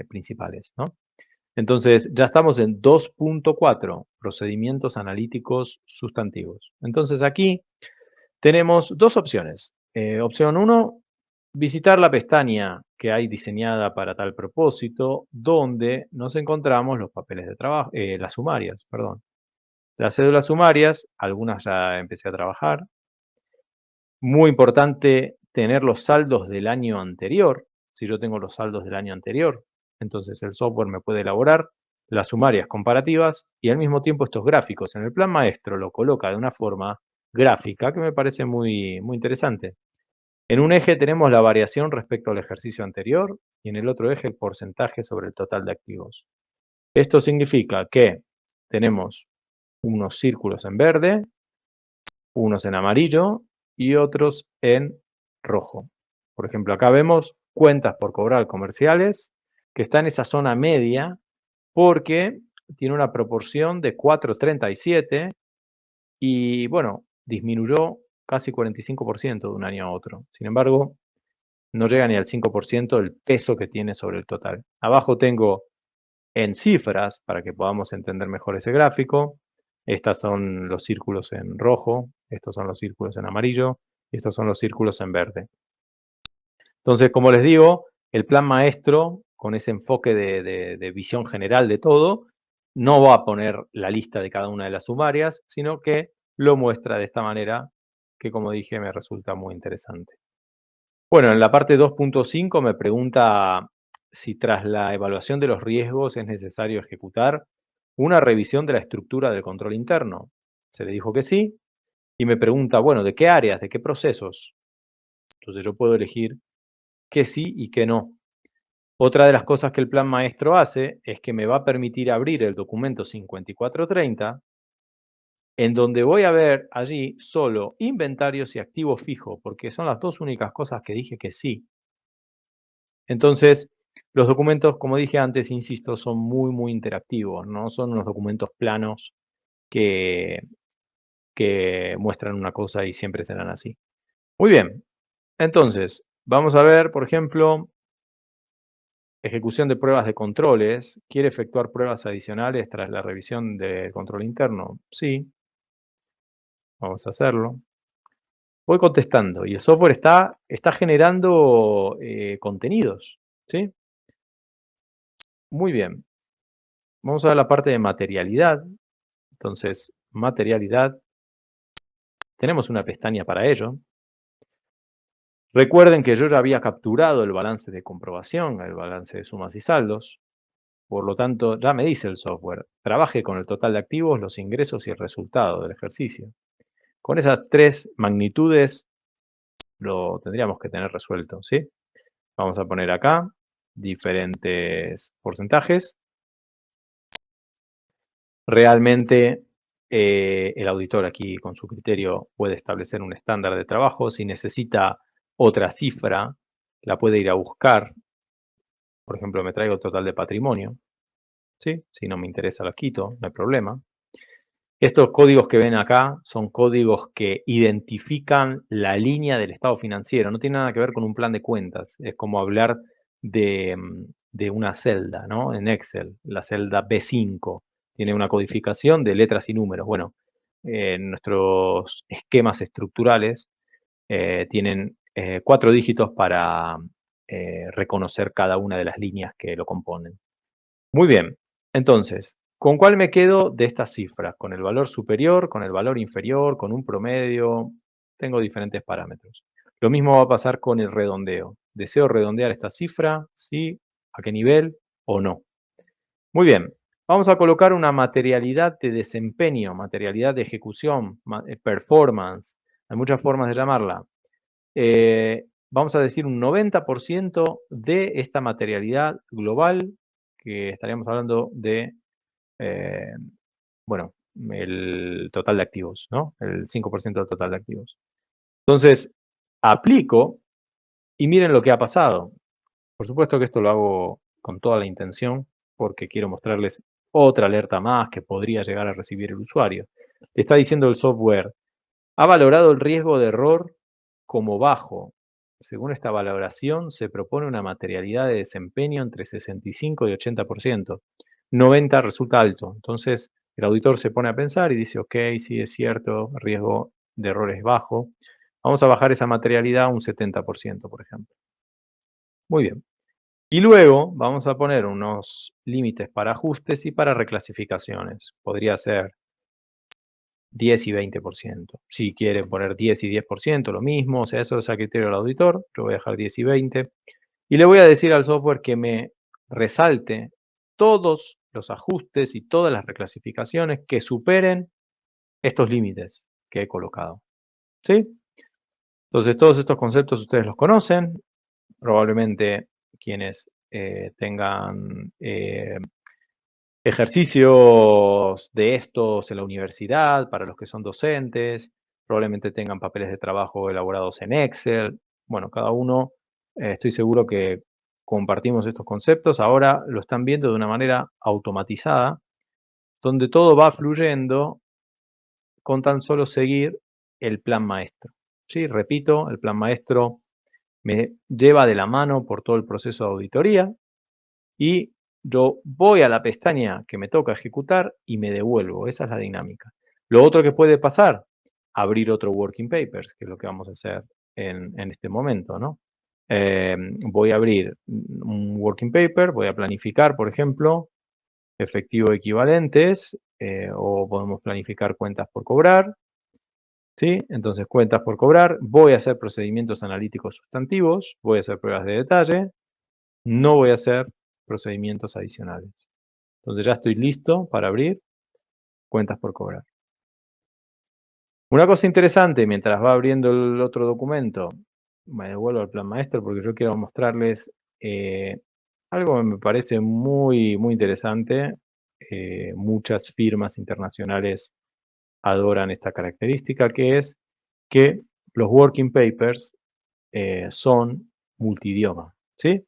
principales, ¿no? Entonces, ya estamos en 2.4, procedimientos analíticos sustantivos. Entonces, aquí tenemos dos opciones. Opción 1, visitar la pestaña que hay diseñada para tal propósito, donde nos encontramos los papeles de trabajo, las sumarias, perdón. Las cédulas sumarias, algunas ya empecé a trabajar. Muy importante tener los saldos del año anterior. Si yo tengo los saldos del año anterior, entonces el software me puede elaborar las sumarias comparativas y al mismo tiempo estos gráficos. En el plan maestro lo coloca de una forma gráfica que me parece muy, muy interesante. En un eje tenemos la variación respecto al ejercicio anterior y en el otro eje el porcentaje sobre el total de activos. Esto significa que tenemos unos círculos en verde, unos en amarillo y otros en rojo. Por ejemplo, acá vemos cuentas por cobrar comerciales que está en esa zona media porque tiene una proporción de 4,37 y bueno, disminuyó casi 45% de un año a otro. Sin embargo, no llega ni al 5% del peso que tiene sobre el total. Abajo tengo en cifras para que podamos entender mejor ese gráfico. Estos son los círculos en rojo, estos son los círculos en amarillo y estos son los círculos en verde. Entonces, como les digo, el plan maestro, con ese enfoque de visión general de todo, no va a poner la lista de cada una de las sumarias, sino que lo muestra de esta manera, que como dije, me resulta muy interesante. Bueno, en la parte 2.5 me pregunta si tras la evaluación de los riesgos es necesario ejecutar una revisión de la estructura del control interno. Se le dijo que sí, y me pregunta, bueno, ¿de qué áreas, de qué procesos? Entonces yo puedo elegir que sí y que no. Otra de las cosas que el plan maestro hace es que me va a permitir abrir el documento 5430, en donde voy a ver allí solo inventarios y activo fijo, porque son las dos únicas cosas que dije que sí. Entonces, los documentos, como dije antes, insisto, son muy, muy interactivos, no son unos documentos planos que, que muestran una cosa y siempre serán así. Muy bien, entonces, vamos a ver, por ejemplo, ejecución de pruebas de controles. ¿Quiere efectuar pruebas adicionales tras la revisión del control interno? Sí, vamos a hacerlo. Voy contestando y el software está generando contenidos, ¿sí? Muy bien. Vamos a ver la parte de materialidad. Entonces, materialidad, tenemos una pestaña para ello. Recuerden que yo ya había capturado el balance de comprobación, el balance de sumas y saldos. Por lo tanto, ya me dice el software, trabaje con el total de activos, los ingresos y el resultado del ejercicio. Con esas tres magnitudes lo tendríamos que tener resuelto, ¿sí? Vamos a poner acá diferentes porcentajes. Realmente el auditor aquí con su criterio puede establecer un estándar de trabajo. Si necesita otra cifra, la puede ir a buscar. Por ejemplo, me traigo el total de patrimonio. ¿Sí? Si no me interesa, lo quito, no hay problema. Estos códigos que ven acá son códigos que identifican la línea del estado financiero. No tiene nada que ver con un plan de cuentas. Es como hablar de una celda, ¿no? En Excel, la celda B5. Tiene una codificación de letras y números. Bueno, nuestros esquemas estructurales tienen 4 dígitos para reconocer cada una de las líneas que lo componen. Muy bien, entonces, ¿con cuál me quedo de estas cifras? ¿Con el valor superior, con el valor inferior, con un promedio? Tengo diferentes parámetros. Lo mismo va a pasar con el redondeo. ¿Deseo redondear esta cifra? ¿Sí? ¿A qué nivel? ¿O no? Muy bien, vamos a colocar una materialidad de desempeño, materialidad de ejecución, performance. Hay muchas formas de llamarla. Vamos a decir un 90% de esta materialidad global, que estaríamos hablando de, eh, bueno, el total de activos, ¿no? El 5% del total de activos. Entonces, aplico y miren lo que ha pasado. Por supuesto que esto lo hago con toda la intención porque quiero mostrarles otra alerta más que podría llegar a recibir el usuario. Le está diciendo el software, ha valorado el riesgo de error como bajo. Según esta valoración, se propone una materialidad de desempeño entre 65 y 80%. 90 resulta alto. Entonces, el auditor se pone a pensar y dice, ok, sí es cierto, el riesgo de error es bajo. Vamos a bajar esa materialidad a un 70%, por ejemplo. Muy bien. Y luego vamos a poner unos límites para ajustes y para reclasificaciones. Podría ser 10 y 20%. Si quieren poner 10 y 10%, lo mismo, o sea, eso es a criterio del auditor. Yo voy a dejar 10 y 20. Y le voy a decir al software que me resalte todos los ajustes y todas las reclasificaciones que superen estos límites que he colocado. ¿Sí? Entonces, todos estos conceptos ustedes los conocen. Probablemente quienes tengan ejercicios de estos en la universidad, para los que son docentes, probablemente tengan papeles de trabajo elaborados en Excel. Bueno, cada uno, estoy seguro que compartimos estos conceptos. Ahora lo están viendo de una manera automatizada, donde todo va fluyendo con tan solo seguir el plan maestro. ¿Sí? Repito, el plan maestro me lleva de la mano por todo el proceso de auditoría y yo voy a la pestaña que me toca ejecutar y me devuelvo. Esa es la dinámica. Lo otro que puede pasar, abrir otro working papers, que es lo que vamos a hacer en este momento, ¿no? Voy a abrir un working paper, voy a planificar, por ejemplo, efectivo equivalentes, o podemos planificar cuentas por cobrar, ¿sí? Entonces, cuentas por cobrar, voy a hacer procedimientos analíticos sustantivos, voy a hacer pruebas de detalle, no voy a hacer procedimientos adicionales. Entonces ya estoy listo para abrir cuentas por cobrar. Una cosa interesante, mientras va abriendo el otro documento, me devuelvo al plan maestro porque yo quiero mostrarles algo que me parece muy, muy interesante. Muchas firmas internacionales adoran esta característica, que es que los working papers son multidioma, ¿sí?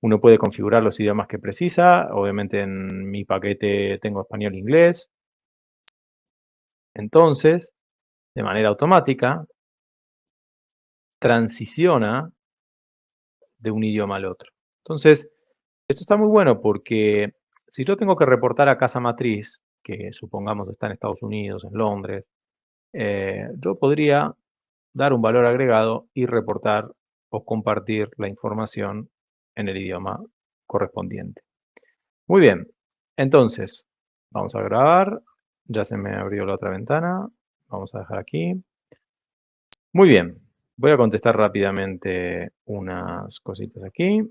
Uno puede configurar los idiomas que precisa. Obviamente en mi paquete tengo español e inglés. Entonces, de manera automática, transiciona de un idioma al otro. Entonces, esto está muy bueno porque si yo tengo que reportar a casa matriz, que supongamos está en Estados Unidos, en Londres, yo podría dar un valor agregado y reportar o compartir la información en el idioma correspondiente. Muy bien, entonces vamos a grabar. Ya se me abrió la otra ventana. Vamos a dejar aquí. Muy bien, voy a contestar rápidamente unas cositas aquí.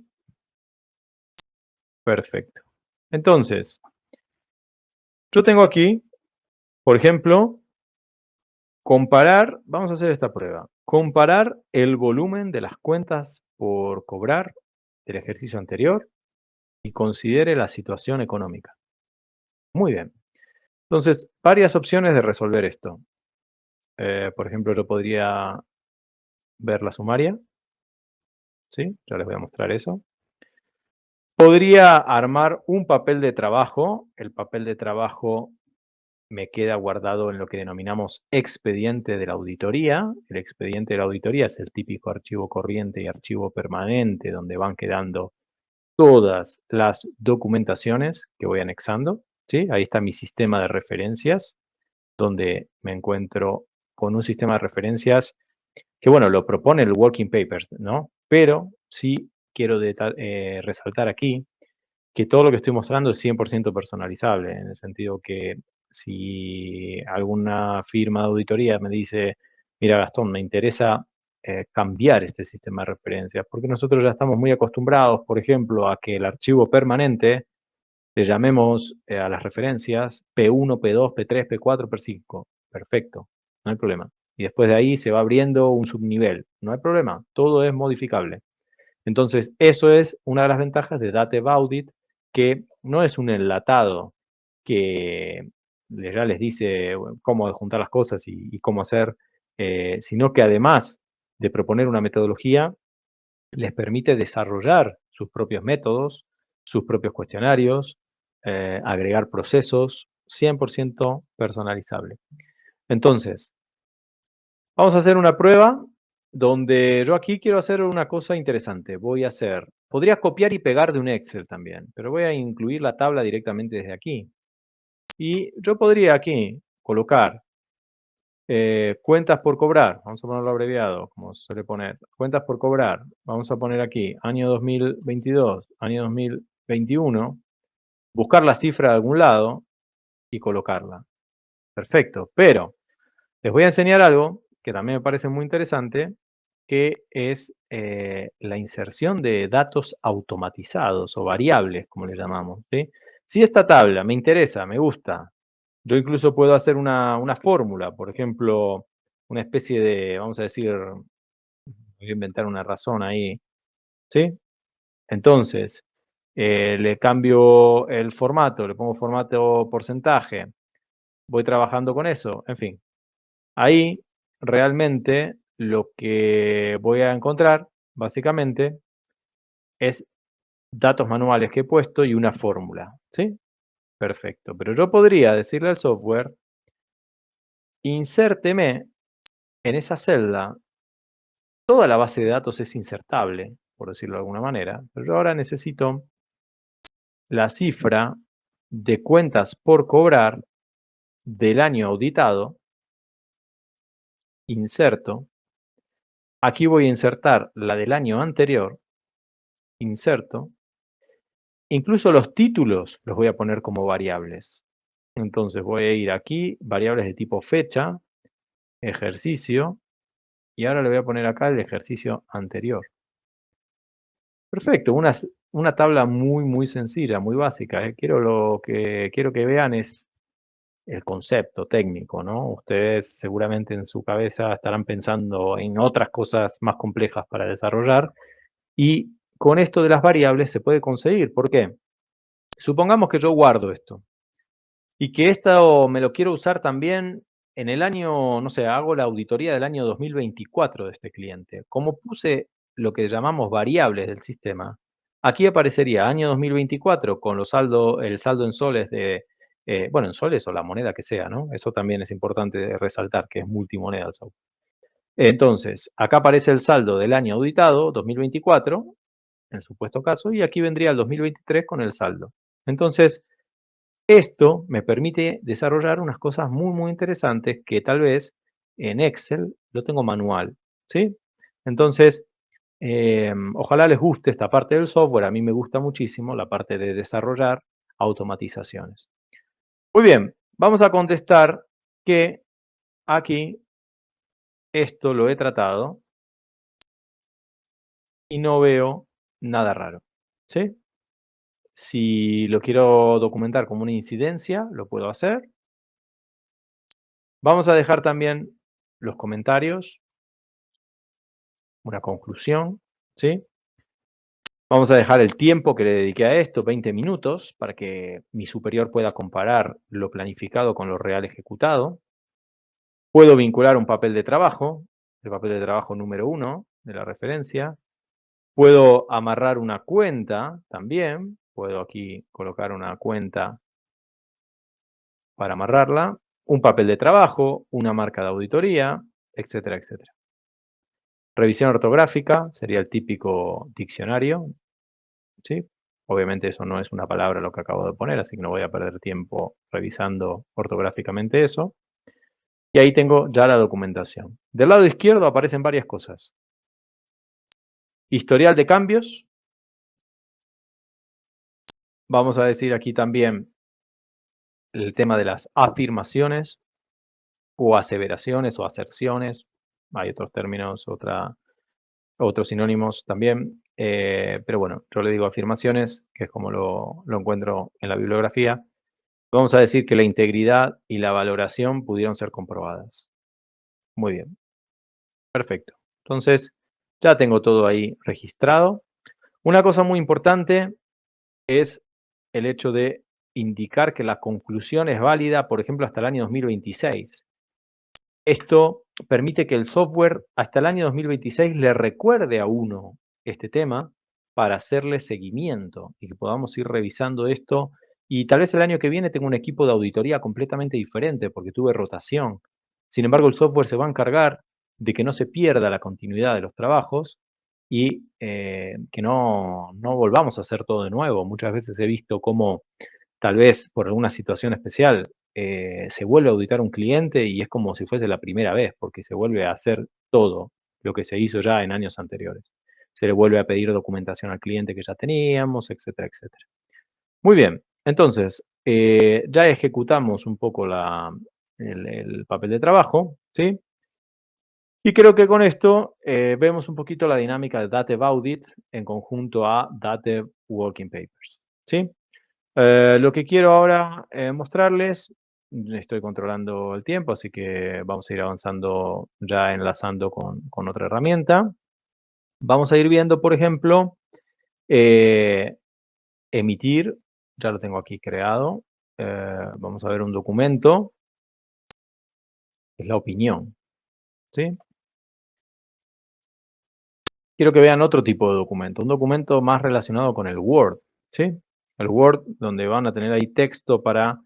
Perfecto. Entonces, yo tengo aquí, por ejemplo, comparar, vamos a hacer esta prueba, comparar el volumen de las cuentas por cobrar del ejercicio anterior y considere la situación económica. Muy bien. Entonces, varias opciones de resolver esto. Por ejemplo, yo podría ver la sumaria, ¿sí? Ya les voy a mostrar eso. Podría armar un papel de trabajo. El papel de trabajo me queda guardado en lo que denominamos expediente de la auditoría. El expediente de la auditoría es el típico archivo corriente y archivo permanente donde van quedando todas las documentaciones que voy anexando, ¿sí? Ahí está mi sistema de referencias, donde me encuentro con un sistema de referencias que, bueno, lo propone el Working Papers, ¿no? Pero sí quiero resaltar aquí que todo lo que estoy mostrando es 100% personalizable, en el sentido que si alguna firma de auditoría me dice, mira Gastón, me interesa cambiar este sistema de referencias, porque nosotros ya estamos muy acostumbrados, por ejemplo, a que el archivo permanente le llamemos a las referencias P1, P2, P3, P4, P5. Perfecto, no hay problema. Y después de ahí se va abriendo un subnivel. No hay problema, todo es modificable. Entonces, eso es una de las ventajas de Datev Audit, que no es un enlatado que ya les dice cómo juntar las cosas y cómo hacer, sino que además de proponer una metodología, les permite desarrollar sus propios métodos, sus propios cuestionarios, agregar procesos, 100% personalizable. Entonces, vamos a hacer una prueba donde yo aquí quiero hacer una cosa interesante. Podría copiar y pegar de un Excel también, pero voy a incluir la tabla directamente desde aquí. Y yo podría aquí colocar Cuentas por cobrar, vamos a ponerlo abreviado, como se suele poner. Cuentas por cobrar, vamos a poner aquí año 2022, año 2021, buscar la cifra de algún lado y colocarla. Perfecto, pero les voy a enseñar algo que también me parece muy interesante, que es la inserción de datos automatizados o variables, como le llamamos, ¿sí? Si esta tabla me interesa, me gusta, yo incluso puedo hacer una fórmula, por ejemplo, una especie de, vamos a decir, voy a inventar una razón ahí, ¿sí? Entonces, le cambio el formato, le pongo formato porcentaje, voy trabajando con eso, en fin. Ahí realmente lo que voy a encontrar, básicamente, es datos manuales que he puesto y una fórmula, ¿sí? Perfecto. Pero yo podría decirle al software, insérteme en esa celda, toda la base de datos es insertable, por decirlo de alguna manera, pero yo ahora necesito la cifra de cuentas por cobrar del año auditado, inserto, aquí voy a insertar la del año anterior, inserto, incluso los títulos los voy a poner como variables. Entonces voy a ir aquí, variables de tipo fecha, ejercicio, y ahora le voy a poner acá el ejercicio anterior. Perfecto, una tabla muy, muy sencilla, muy básica, ¿eh? Lo que quiero que vean es el concepto técnico, ¿no? Ustedes seguramente en su cabeza estarán pensando en otras cosas más complejas para desarrollar, y con esto de las variables se puede conseguir. ¿Por qué? Supongamos que yo guardo esto, y que esto me lo quiero usar también en el año, no sé, hago la auditoría del año 2024 de este cliente. Como puse lo que llamamos variables del sistema, aquí aparecería año 2024 con el saldo en soles de, bueno, en soles o la moneda que sea, ¿no? Eso también es importante resaltar, que es multimoneda el software. Entonces, acá aparece el saldo del año auditado, 2024, en el supuesto caso, y aquí vendría el 2023 con el saldo. Entonces, esto me permite desarrollar unas cosas muy, muy interesantes que tal vez en Excel lo tengo manual, ¿sí? Entonces, ojalá les guste esta parte del software. A mí me gusta muchísimo la parte de desarrollar automatizaciones. Muy bien, vamos a contestar que aquí esto lo he tratado y no veo nada raro, ¿sí? Si lo quiero documentar como una incidencia, lo puedo hacer. Vamos a dejar también los comentarios, una conclusión, ¿sí? Vamos a dejar el tiempo que le dediqué a esto, 20 minutos, para que mi superior pueda comparar lo planificado con lo real ejecutado. Puedo vincular un papel de trabajo, el papel de trabajo número 1 de la referencia. Puedo amarrar una cuenta también. Puedo aquí colocar una cuenta para amarrarla, un papel de trabajo, una marca de auditoría, etcétera, etcétera. Revisión ortográfica sería el típico diccionario, ¿sí? Obviamente eso no es una palabra lo que acabo de poner, así que no voy a perder tiempo revisando ortográficamente eso. Y ahí tengo ya la documentación. Del lado izquierdo aparecen varias cosas. Historial de cambios. Vamos a decir aquí también el tema de las afirmaciones o aseveraciones o aserciones. Hay otros términos, otros sinónimos también. Pero bueno, yo le digo afirmaciones, que es como lo encuentro en la bibliografía. Vamos a decir que la integridad y la valoración pudieron ser comprobadas. Muy bien, perfecto. Entonces, ya tengo todo ahí registrado. Una cosa muy importante es el hecho de indicar que la conclusión es válida, por ejemplo, hasta el año 2026. Esto permite que el software hasta el año 2026 le recuerde a uno este tema para hacerle seguimiento y que podamos ir revisando esto. Y tal vez el año que viene tenga un equipo de auditoría completamente diferente porque tuve rotación. Sin embargo, el software se va a encargar de que no se pierda la continuidad de los trabajos y que no volvamos a hacer todo de nuevo. Muchas veces he visto cómo tal vez por alguna situación especial se vuelve a auditar un cliente y es como si fuese la primera vez, porque se vuelve a hacer todo lo que se hizo ya en años anteriores. Se le vuelve a pedir documentación al cliente que ya teníamos, etcétera, etcétera. Muy bien, entonces, ya ejecutamos un poco el papel de trabajo, ¿sí? Y creo que con esto vemos un poquito la dinámica de Datev Audit en conjunto a Datev Working Papers, ¿sí? Lo que quiero ahora mostrarles, estoy controlando el tiempo, así que vamos a ir avanzando ya enlazando con otra herramienta. Vamos a ir viendo, por ejemplo, eh, emitir, ya lo tengo aquí creado. Vamos a ver un documento, es la opinión, ¿sí? Quiero que vean otro tipo de documento, un documento más relacionado con el Word, ¿sí? El Word, donde van a tener ahí texto para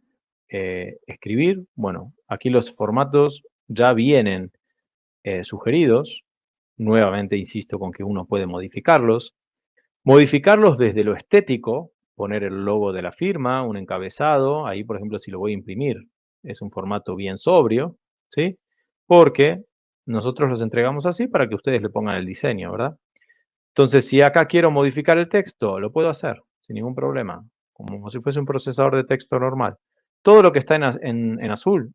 escribir. Bueno, aquí los formatos ya vienen sugeridos. Nuevamente insisto con que uno puede modificarlos. Modificarlos desde lo estético, poner el logo de la firma, un encabezado. Ahí, por ejemplo, si lo voy a imprimir, es un formato bien sobrio, ¿sí? Porque nosotros los entregamos así para que ustedes le pongan el diseño, ¿verdad? Entonces, si acá quiero modificar el texto, lo puedo hacer sin ningún problema, como si fuese un procesador de texto normal. Todo lo que está en azul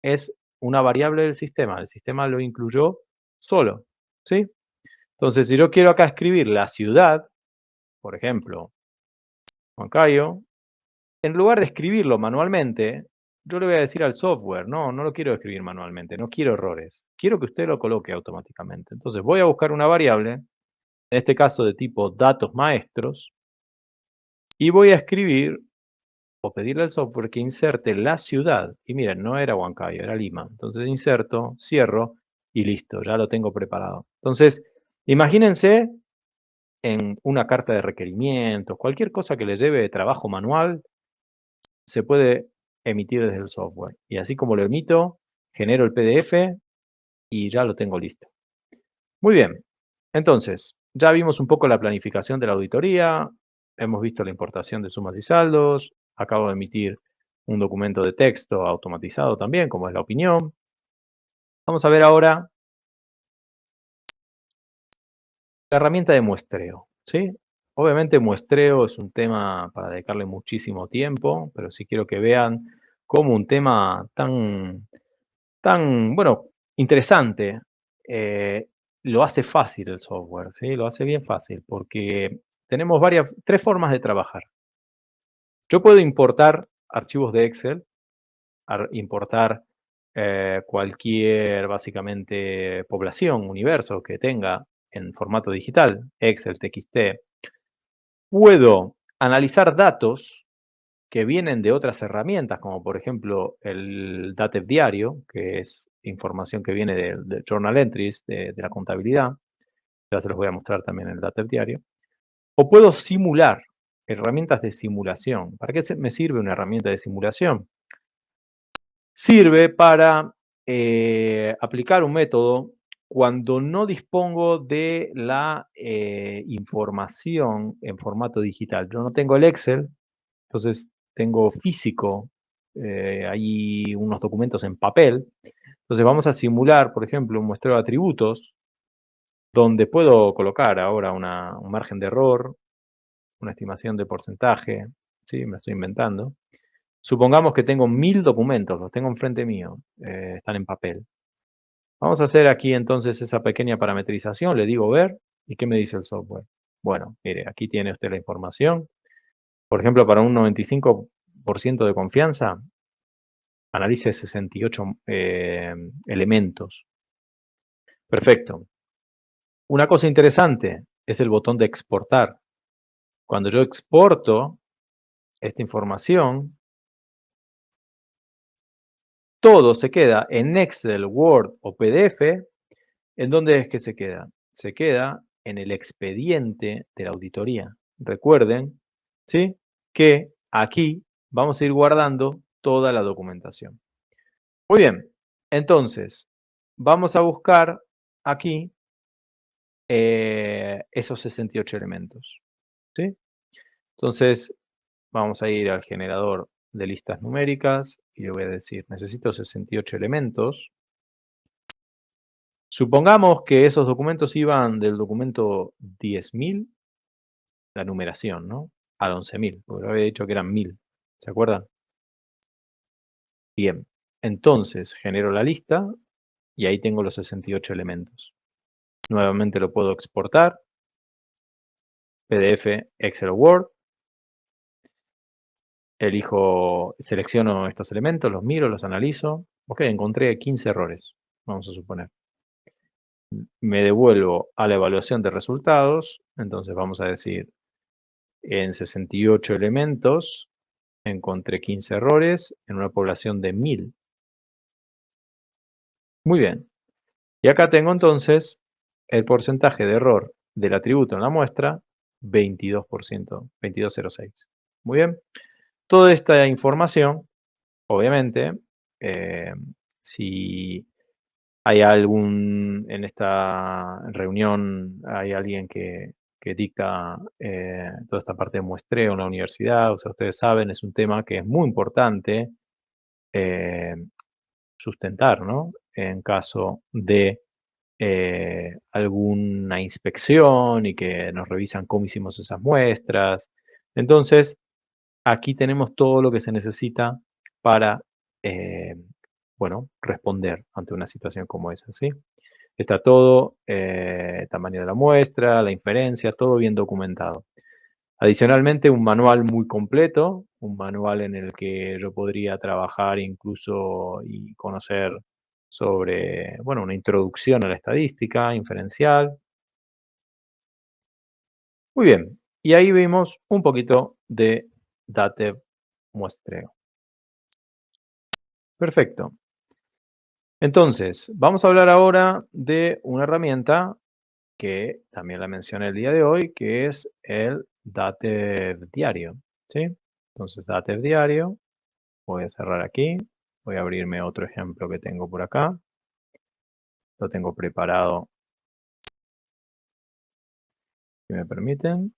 es una variable del sistema. El sistema lo incluyó solo, ¿sí? Entonces, si yo quiero acá escribir la ciudad, por ejemplo, Huancayo, en lugar de escribirlo manualmente, yo le voy a decir al software, no lo quiero escribir manualmente, no quiero errores, quiero que usted lo coloque automáticamente. Entonces, voy a buscar una variable, en este caso de tipo datos maestros, y voy a escribir o pedirle al software que inserte la ciudad. Y miren, no era Huancayo, era Lima. Entonces inserto, cierro y listo, ya lo tengo preparado. Entonces, imagínense en una carta de requerimientos, cualquier cosa que le lleve trabajo manual, se puede emitir desde el software. Y así como lo emito, genero el PDF y ya lo tengo listo. Muy bien. Entonces, ya vimos un poco la planificación de la auditoría, hemos visto la importación de sumas y saldos, acabo de emitir un documento de texto automatizado también, como es la opinión. Vamos a ver ahora la herramienta de muestreo, ¿sí? Obviamente muestreo es un tema para dedicarle muchísimo tiempo, pero sí quiero que vean cómo un tema tan, bueno, interesante, eh, lo hace fácil el software, ¿sí? Lo hace bien fácil, porque tenemos tres formas de trabajar. Yo puedo importar archivos de Excel, importar cualquier, básicamente, población, universo que tenga en formato digital, Excel, TXT. Puedo analizar datos que vienen de otras herramientas, como por ejemplo el Datev Diario, que es información que viene de Journal Entries, de la contabilidad. Ya se los voy a mostrar también en el Datev Diario. O puedo simular, herramientas de simulación. ¿Para qué me sirve una herramienta de simulación? Sirve para aplicar un método cuando no dispongo de la información en formato digital. Yo no tengo el Excel, entonces tengo físico, hay unos documentos en papel. Entonces vamos a simular, por ejemplo, un muestreo de atributos, donde puedo colocar ahora un margen de error, una estimación de porcentaje, ¿sí? Me estoy inventando. Supongamos que tengo 1000 documentos, los tengo enfrente mío, están en papel. Vamos a hacer aquí entonces esa pequeña parametrización, le digo ver, ¿y qué me dice el software? Bueno, mire, aquí tiene usted la información. Por ejemplo, para un 95% de confianza, analice 68 elementos. Perfecto. Una cosa interesante es el botón de exportar. Cuando yo exporto esta información, todo se queda en Excel, Word o PDF. ¿En dónde es que se queda? Se queda en el expediente de la auditoría. Recuerden, ¿sí? Que aquí vamos a ir guardando toda la documentación. Muy bien, entonces vamos a buscar aquí esos 68 elementos, ¿sí? Entonces vamos a ir al generador de listas numéricas y le voy a decir, necesito 68 elementos. Supongamos que esos documentos iban del documento 10.000, la numeración, ¿no? Al 11.000, porque había dicho que eran 1000. ¿Se acuerdan? Bien. Entonces genero la lista y ahí tengo los 68 elementos. Nuevamente lo puedo exportar, PDF, Excel o Word. Selecciono estos elementos, los miro, los analizo. Ok, encontré 15 errores, vamos a suponer. Me devuelvo a la evaluación de resultados, entonces vamos a decir, en 68 elementos encontré 15 errores en una población de 1000. Muy bien. Y acá tengo entonces el porcentaje de error del atributo en la muestra, 22%, 22,06. Muy bien. Toda esta información, obviamente, eh, si hay en esta reunión, hay alguien que dicta toda esta parte de muestreo en la universidad, o sea, ustedes saben, es un tema que es muy importante eh, sustentar, ¿no? En caso de alguna inspección y que nos revisan cómo hicimos esas muestras. Entonces, aquí tenemos todo lo que se necesita para, eh, bueno, responder ante una situación como esa, ¿sí? Está todo, tamaño de la muestra, la inferencia, todo bien documentado. Adicionalmente, un manual muy completo, un manual en el que yo podría trabajar incluso y conocer sobre, bueno, una introducción a la estadística inferencial. Muy bien, y ahí vimos un poquito de DATEV muestreo. Perfecto. Entonces, vamos a hablar ahora de una herramienta que también la mencioné el día de hoy, que es el DATEV diario, ¿sí? Entonces, DATEV diario, voy a cerrar aquí, voy a abrirme otro ejemplo que tengo por acá, lo tengo preparado, si me permiten.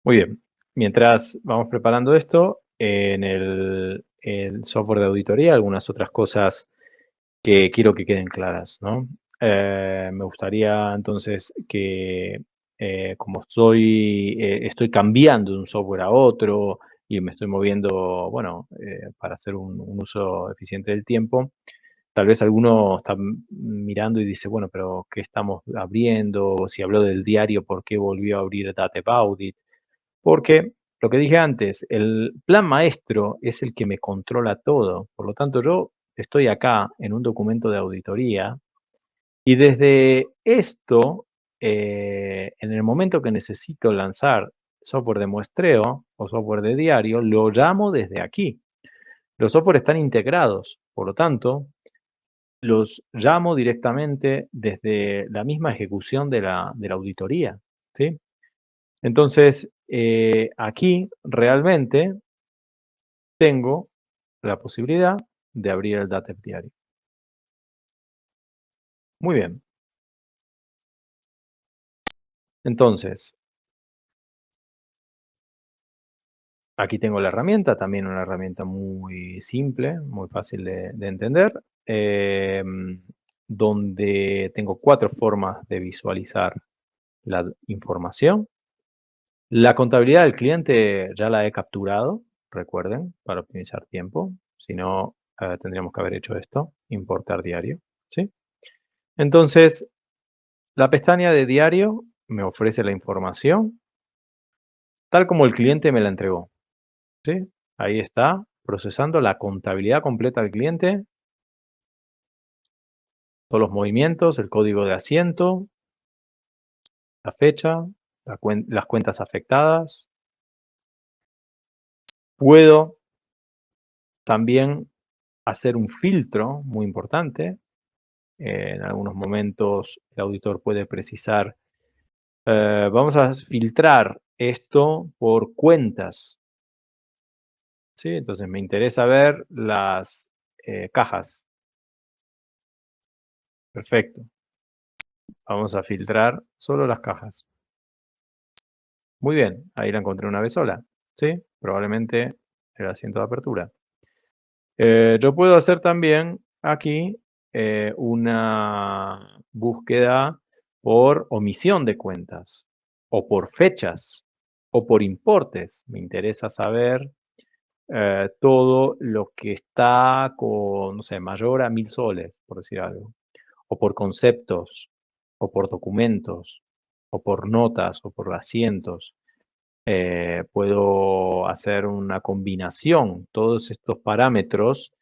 Muy bien, mientras vamos preparando esto, en el software de auditoría, algunas otras cosas que quiero que queden claras, ¿no? Me gustaría entonces que, como estoy cambiando de un software a otro y me estoy moviendo, bueno, para hacer un uso eficiente del tiempo, tal vez alguno está mirando y dice, bueno, pero ¿qué estamos abriendo? O si habló del diario, ¿por qué volvió a abrir Data Audit? Porque lo que dije antes, el plan maestro es el que me controla todo. Por lo tanto, yo estoy acá en un documento de auditoría y desde esto, en el momento que necesito lanzar software de muestreo o software de diario, lo llamo desde aquí. Los software están integrados, por lo tanto, los llamo directamente desde la misma ejecución de la auditoría, ¿sí? Entonces, aquí realmente tengo la posibilidad de abrir el DATEV diario. Muy bien. Entonces, aquí tengo la herramienta, también una herramienta muy simple, muy fácil de entender, donde tengo 4 formas de visualizar la información. La contabilidad del cliente ya la he capturado, recuerden, para optimizar tiempo. Si no, tendríamos que haber hecho esto, importar diario, ¿sí? Entonces, la pestaña de diario me ofrece la información tal como el cliente me la entregó, ¿sí? Ahí está, procesando la contabilidad completa del cliente, todos los movimientos, el código de asiento, la fecha, las cuentas afectadas. Puedo también hacer un filtro muy importante. En algunos momentos el auditor puede precisar, vamos a filtrar esto por cuentas. ¿sí? Entonces me interesa ver las cajas. Perfecto. Vamos a filtrar solo las cajas. Muy bien, ahí la encontré una vez sola, ¿sí? Probablemente el asiento de apertura. Yo puedo hacer también aquí una búsqueda por omisión de cuentas, o por fechas, o por importes. Me interesa saber todo lo que está con, no sé, mayor a 1000 soles, por decir algo, o por conceptos, o por documentos, o por notas, o por asientos. Puedo hacer una combinación, todos estos parámetros,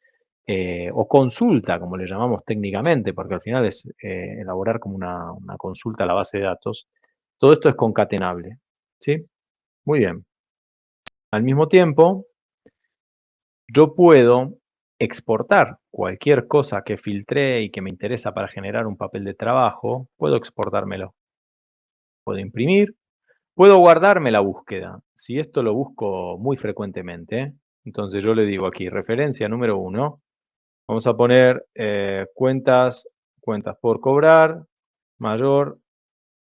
o consulta, como le llamamos técnicamente, porque al final es elaborar como una consulta a la base de datos. Todo esto es concatenable, ¿sí? Muy bien. Al mismo tiempo, yo puedo exportar cualquier cosa que filtré y que me interesa para generar un papel de trabajo, puedo exportármelo. Puedo imprimir, puedo guardarme la búsqueda. Si esto lo busco muy frecuentemente, entonces yo le digo aquí, referencia número 1, vamos a poner cuentas por cobrar mayor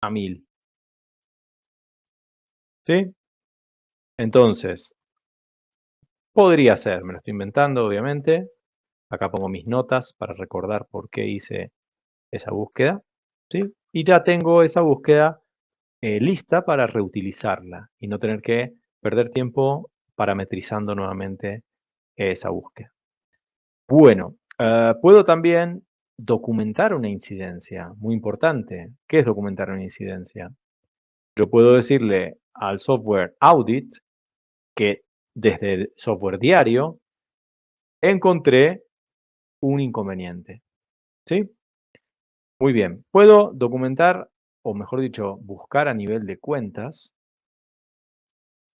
a 1000, ¿sí? Entonces, podría ser, me lo estoy inventando obviamente, acá pongo mis notas para recordar por qué hice esa búsqueda, ¿sí? Y ya tengo esa búsqueda lista para reutilizarla y no tener que perder tiempo parametrizando nuevamente esa búsqueda. Bueno, puedo también documentar una incidencia, muy importante. ¿Qué es documentar una incidencia? Yo puedo decirle al software audit que desde el software diario encontré un inconveniente, ¿sí? Muy bien, puedo documentar, o mejor dicho, buscar a nivel de cuentas.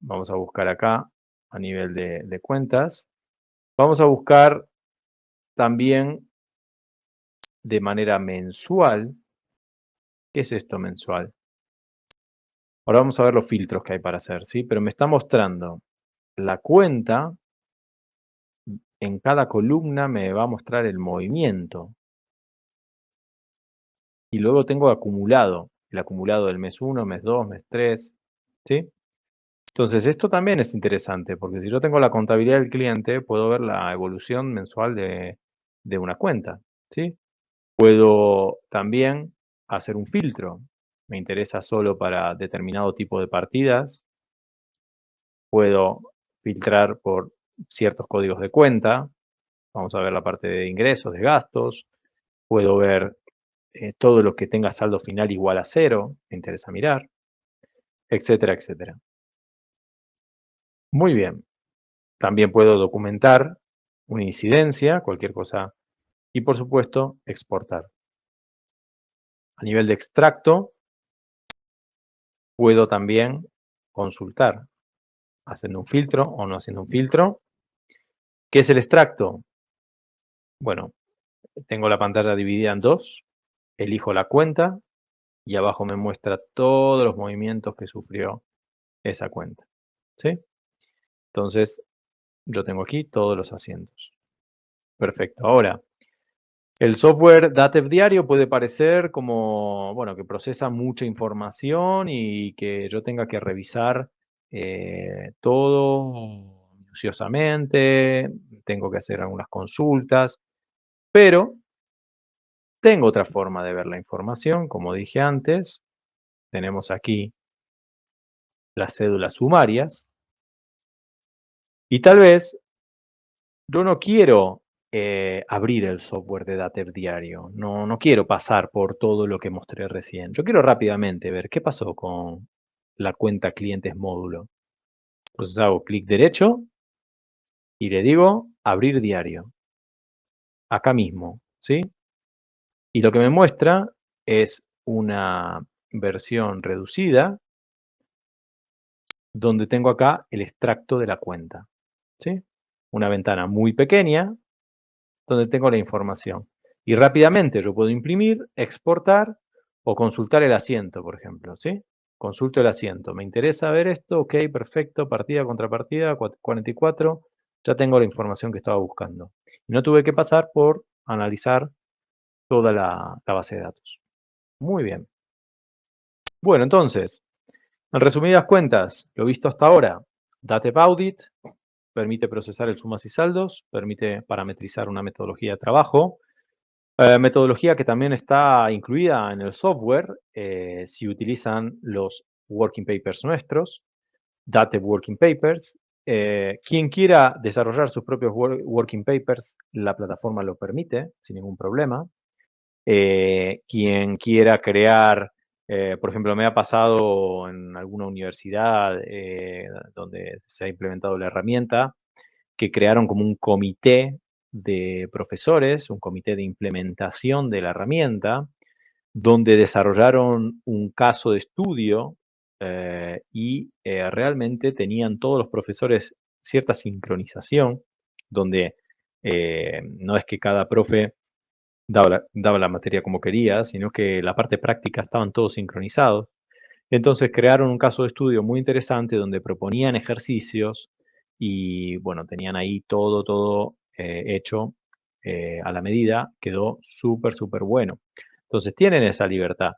Vamos a buscar acá a nivel de cuentas. Vamos a buscar también de manera mensual. ¿Qué es esto mensual? Ahora vamos a ver los filtros que hay para hacer, ¿sí? Pero me está mostrando la cuenta, en cada columna me va a mostrar el movimiento. Y luego tengo acumulado, el acumulado del mes 1, mes 2, mes 3, ¿sí? Entonces esto también es interesante, porque si yo tengo la contabilidad del cliente, puedo ver la evolución mensual de una cuenta, ¿sí? Puedo también hacer un filtro. Me interesa solo para determinado tipo de partidas. Puedo filtrar por ciertos códigos de cuenta. Vamos a ver la parte de ingresos, de gastos. Puedo ver todo lo que tenga saldo final igual a 0. Me interesa mirar, etcétera, etcétera. Muy bien. También puedo documentar una incidencia, cualquier cosa. Y por supuesto, exportar. A nivel de extracto, puedo también consultar, haciendo un filtro o no haciendo un filtro. ¿Qué es el extracto? Bueno, tengo la pantalla dividida en dos, elijo la cuenta y abajo me muestra todos los movimientos que sufrió esa cuenta, ¿sí? Entonces, yo tengo aquí todos los asientos. Perfecto. Ahora, el software Datev Diario puede parecer como, bueno, que procesa mucha información y que yo tenga que revisar todo minuciosamente, tengo que hacer algunas consultas, pero tengo otra forma de ver la información, como dije antes. Tenemos aquí las cédulas sumarias y tal vez yo no quiero abrir el software de Datev Diario, no quiero pasar por todo lo que mostré recién. Yo quiero rápidamente ver qué pasó con la cuenta clientes módulo. Entonces hago clic derecho y le digo abrir diario, acá mismo, ¿sí? Y lo que me muestra es una versión reducida donde tengo acá el extracto de la cuenta, ¿sí? Una ventana muy pequeña donde tengo la información. Y rápidamente yo puedo imprimir, exportar o consultar el asiento, por ejemplo, ¿sí? Consulto el asiento. Me interesa ver esto, ok, perfecto, partida contra partida, 44. Ya tengo la información que estaba buscando. Y no tuve que pasar por analizar toda la base de datos. Muy bien. Bueno, entonces, en resumidas cuentas, lo visto hasta ahora, Data Audit permite procesar el sumas y saldos, permite parametrizar una metodología de trabajo, metodología que también está incluida en el software si utilizan los working papers nuestros, Data Working Papers. Quien quiera desarrollar sus propios working papers, la plataforma lo permite sin ningún problema. Quien quiera crear, por ejemplo, me ha pasado en alguna universidad donde se ha implementado la herramienta, que crearon como un comité de profesores, un comité de implementación de la herramienta, donde desarrollaron un caso de estudio y realmente tenían todos los profesores cierta sincronización, donde no es que cada profe daba la materia como quería, sino que la parte práctica estaban todos sincronizados. Entonces crearon un caso de estudio muy interesante donde proponían ejercicios y bueno, tenían ahí todo hecho a la medida, quedó súper, súper bueno. Entonces tienen esa libertad.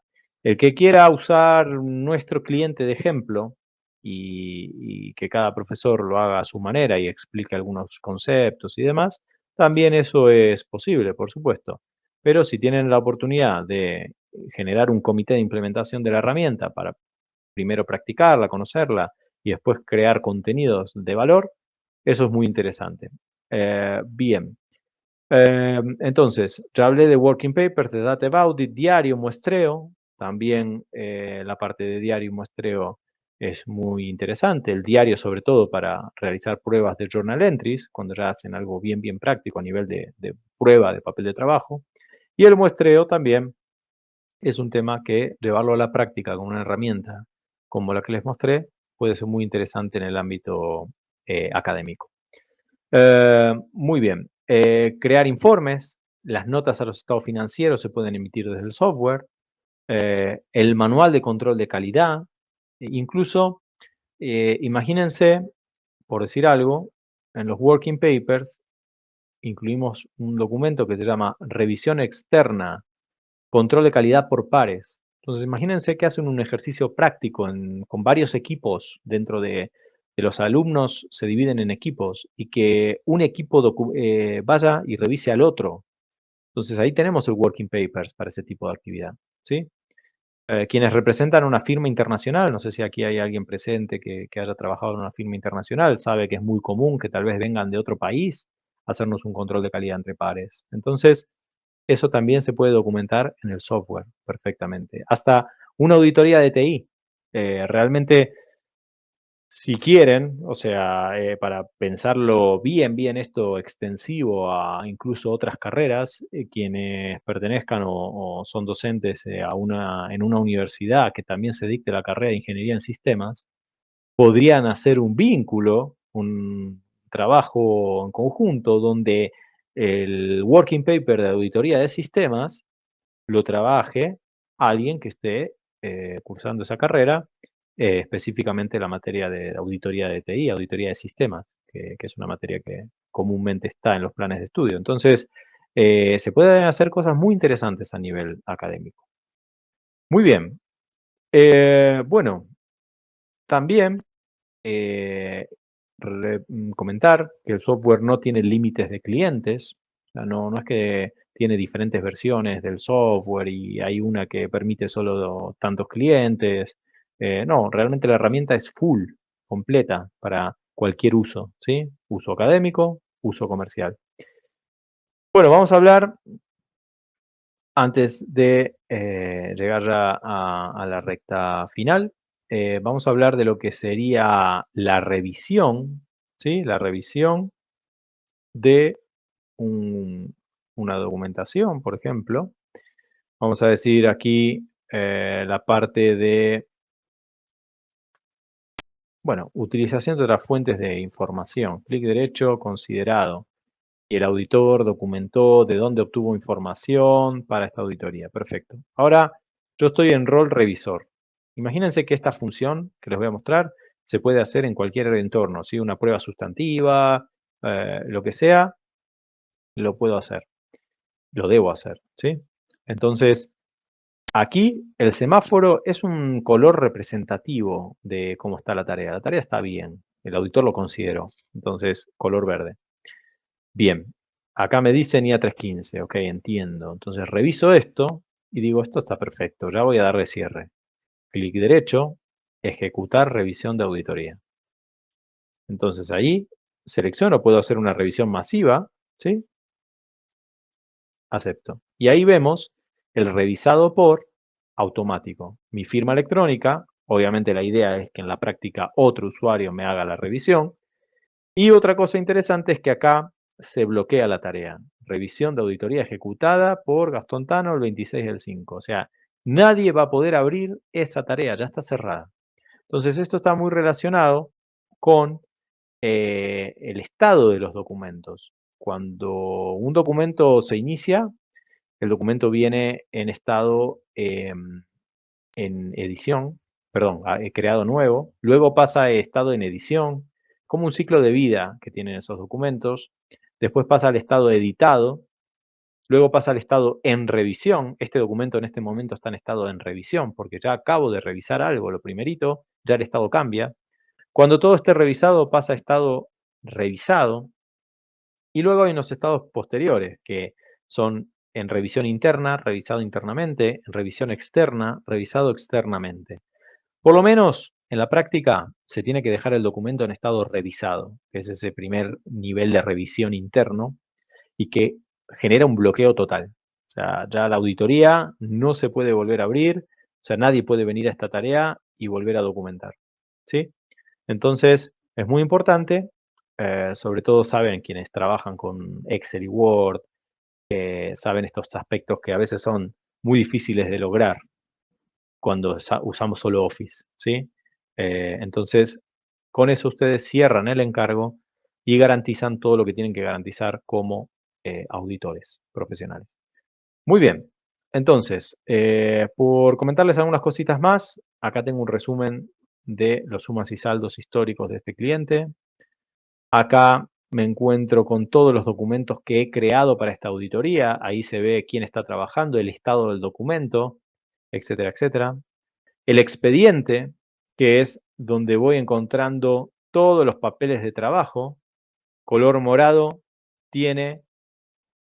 El que quiera usar nuestro cliente de ejemplo y que cada profesor lo haga a su manera y explique algunos conceptos y demás, también eso es posible, por supuesto. Pero si tienen la oportunidad de generar un comité de implementación de la herramienta para primero practicarla, conocerla y después crear contenidos de valor, eso es muy interesante. Bien, entonces, ya hablé de working papers, de data audit, diario, muestreo. También la parte de diario y muestreo es muy interesante. El diario, sobre todo, para realizar pruebas de journal entries, cuando ya hacen algo bien práctico a nivel de prueba de papel de trabajo. Y el muestreo también es un tema que llevarlo a la práctica con una herramienta como la que les mostré puede ser muy interesante en el ámbito académico. Muy bien. Crear informes, las notas a los estados financieros se pueden emitir desde el software, el manual de control de calidad, incluso, imagínense, por decir algo, en los working papers incluimos un documento que se llama revisión externa, control de calidad por pares. Entonces, imagínense que hacen un ejercicio práctico con varios equipos dentro de los alumnos, se dividen en equipos y que un equipo vaya y revise al otro. Entonces, ahí tenemos el working papers para ese tipo de actividad, ¿sí? Quienes representan una firma internacional, no sé si aquí hay alguien presente que haya trabajado en una firma internacional, sabe que es muy común que tal vez vengan de otro país a hacernos un control de calidad entre pares. Entonces, eso también se puede documentar en el software perfectamente. Hasta una auditoría de TI. Realmente, si quieren, o sea, para pensarlo bien esto extensivo a incluso otras carreras, quienes pertenezcan o son docentes en una universidad que también se dicte la carrera de ingeniería en sistemas, podrían hacer un vínculo, un trabajo en conjunto donde el working paper de auditoría de sistemas lo trabaje alguien que esté cursando esa carrera, específicamente la materia de auditoría de TI, auditoría de sistemas, que es una materia que comúnmente está en los planes de estudio. Entonces, se pueden hacer cosas muy interesantes a nivel académico. Muy bien. Bueno, también eh, comentar que el software no tiene límites de clientes, o sea, no es que tiene diferentes versiones del software y hay una que permite solo tantos clientes. No, realmente la herramienta es full, completa para cualquier uso, ¿sí? Uso académico, uso comercial. Bueno, vamos a hablar, antes de llegar ya a la recta final, vamos a hablar de lo que sería la revisión, ¿sí? La revisión de un una documentación, por ejemplo. Vamos a decir aquí, la parte de, bueno, utilización de otras fuentes de información. Clic derecho, considerado. Y el auditor documentó de dónde obtuvo información para esta auditoría. Perfecto. Ahora, yo estoy en rol revisor. Imagínense que esta función que les voy a mostrar se puede hacer en cualquier entorno, ¿sí? Una prueba sustantiva, lo que sea, lo puedo hacer, lo debo hacer, ¿sí? Entonces, aquí el semáforo es un color representativo de cómo está la tarea. La tarea está bien, el auditor lo consideró, entonces color verde. Bien, acá me dice NIA 315, ok, entiendo. Entonces reviso esto y digo, esto está perfecto, ya voy a darle cierre. Clic derecho, ejecutar revisión de auditoría. Entonces ahí selecciono, puedo hacer una revisión masiva, ¿sí? Acepto. Y ahí vemos el revisado por automático. Mi firma electrónica, obviamente la idea es que en la práctica otro usuario me haga la revisión. Y otra cosa interesante es que acá se bloquea la tarea. Revisión de auditoría ejecutada por Gastón Tano el 26 del 5. O sea, nadie va a poder abrir esa tarea, ya está cerrada. Entonces esto está muy relacionado con el estado de los documentos. Cuando un documento se inicia, el documento viene en estado en edición, perdón, creado nuevo, luego pasa a estado en edición, como un ciclo de vida que tienen esos documentos, después pasa al estado editado, luego pasa al estado en revisión, este documento en este momento está en estado en revisión, porque ya acabo de revisar algo, lo primerito, ya el estado cambia. Cuando todo esté revisado pasa a estado revisado, y luego hay unos estados posteriores, que son en revisión interna, revisado internamente, en revisión externa, revisado externamente. Por lo menos en la práctica se tiene que dejar el documento en estado revisado, que es ese primer nivel de revisión interno y que genera un bloqueo total. O sea, ya la auditoría no se puede volver a abrir, o sea, nadie puede venir a esta tarea y volver a documentar, ¿sí? Entonces, es muy importante, sobre todo saben quienes trabajan con Excel y Word, saben estos aspectos que a veces son muy difíciles de lograr cuando usamos solo Office, ¿sí? Entonces, con eso ustedes cierran el encargo y garantizan todo lo que tienen que garantizar como auditores profesionales. Muy bien. Entonces, por comentarles algunas cositas más, acá tengo un resumen de los sumas y saldos históricos de este cliente. Acá me encuentro con todos los documentos que he creado para esta auditoría. Ahí se ve quién está trabajando, el estado del documento, etcétera, etcétera. El expediente, que es donde voy encontrando todos los papeles de trabajo. Color morado tiene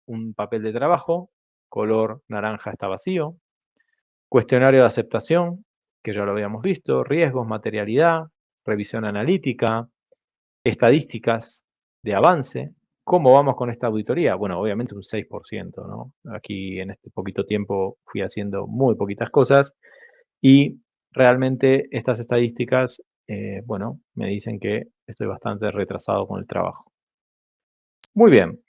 un papel de trabajo, color naranja está vacío. Cuestionario de aceptación, que ya lo habíamos visto, riesgos, materialidad, revisión analítica, estadísticas de avance. ¿Cómo vamos con esta auditoría? Bueno, obviamente un 6%, ¿no? Aquí en este poquito tiempo fui haciendo muy poquitas cosas y realmente estas estadísticas, bueno, me dicen que estoy bastante retrasado con el trabajo. Muy bien,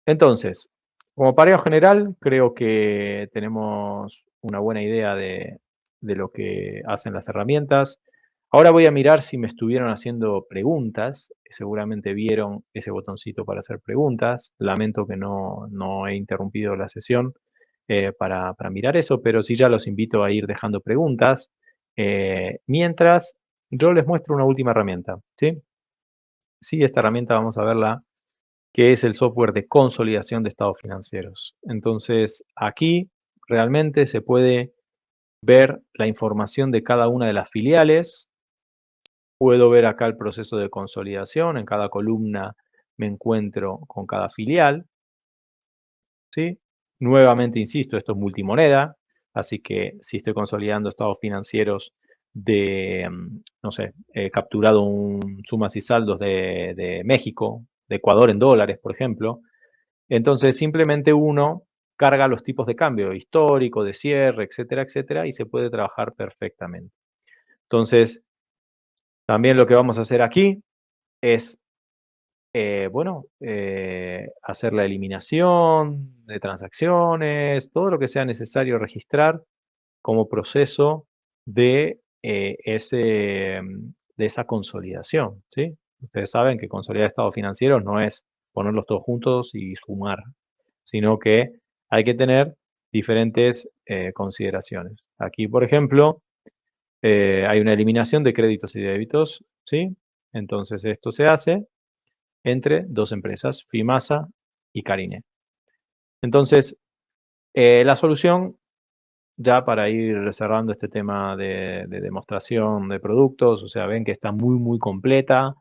entonces, como pareo general, creo que tenemos una buena idea de lo que hacen las herramientas. Ahora voy a mirar si me estuvieron haciendo preguntas. Seguramente vieron ese botoncito para hacer preguntas. Lamento que no he interrumpido la sesión para mirar eso, pero sí ya los invito a ir dejando preguntas. Mientras yo les muestro una última herramienta, ¿sí? Sí, esta herramienta vamos a verla, que es el software de consolidación de estados financieros. Entonces, aquí realmente se puede ver la información de cada una de las filiales. Puedo ver acá el proceso de consolidación. En cada columna me encuentro con cada filial, ¿sí? Nuevamente, insisto, esto es multimoneda, así que si estoy consolidando estados financieros de, no sé, he capturado un sumas y saldos de México, de Ecuador en dólares, por ejemplo, entonces simplemente uno carga los tipos de cambio histórico, de cierre, etcétera, etcétera, y se puede trabajar perfectamente. Entonces, también lo que vamos a hacer aquí es, bueno, hacer la eliminación de transacciones, todo lo que sea necesario registrar como proceso de, de esa consolidación, ¿sí? Ustedes saben que consolidar estados financieros no es ponerlos todos juntos y sumar, sino que hay que tener diferentes consideraciones. Aquí, por ejemplo, hay una eliminación de créditos y débitos, ¿sí? Entonces esto se hace entre dos empresas, FIMASA y Carine. Entonces, la solución, ya para ir cerrando este tema de demostración de productos, o sea, ven que está muy, muy completa,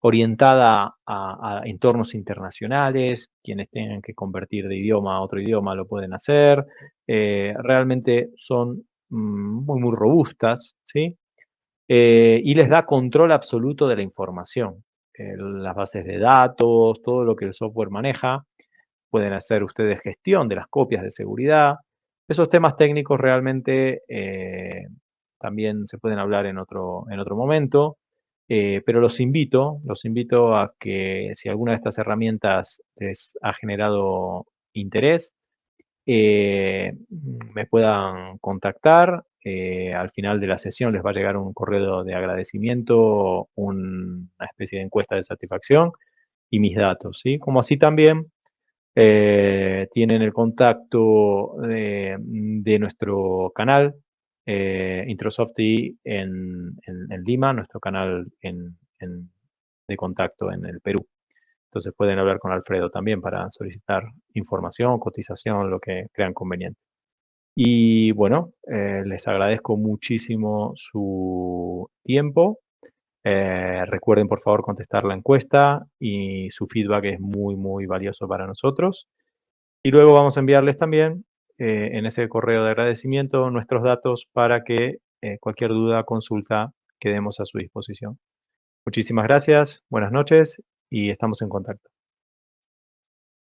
orientada a entornos internacionales, quienes tengan que convertir de idioma a otro idioma lo pueden hacer, realmente son muy, muy robustas, ¿sí? Y les da control absoluto de la información, las bases de datos, todo lo que el software maneja. Pueden hacer ustedes gestión de las copias de seguridad. Esos temas técnicos realmente también se pueden hablar en otro momento, pero los invito a que si alguna de estas herramientas les ha generado interés, me puedan contactar. Al final de la sesión les va a llegar un correo de agradecimiento, una especie de encuesta de satisfacción y mis datos, ¿sí? Como así también tienen el contacto de nuestro canal, Introsofty en Lima, nuestro canal de contacto en el Perú. Entonces pueden hablar con Alfredo también para solicitar información, cotización, lo que crean conveniente. Y bueno, les agradezco muchísimo su tiempo. Recuerden por favor contestar la encuesta y su feedback es muy, muy valioso para nosotros. Y luego vamos a enviarles también en ese correo de agradecimiento nuestros datos para que cualquier duda, consulta, quedemos a su disposición. Muchísimas gracias, buenas noches y estamos en contacto.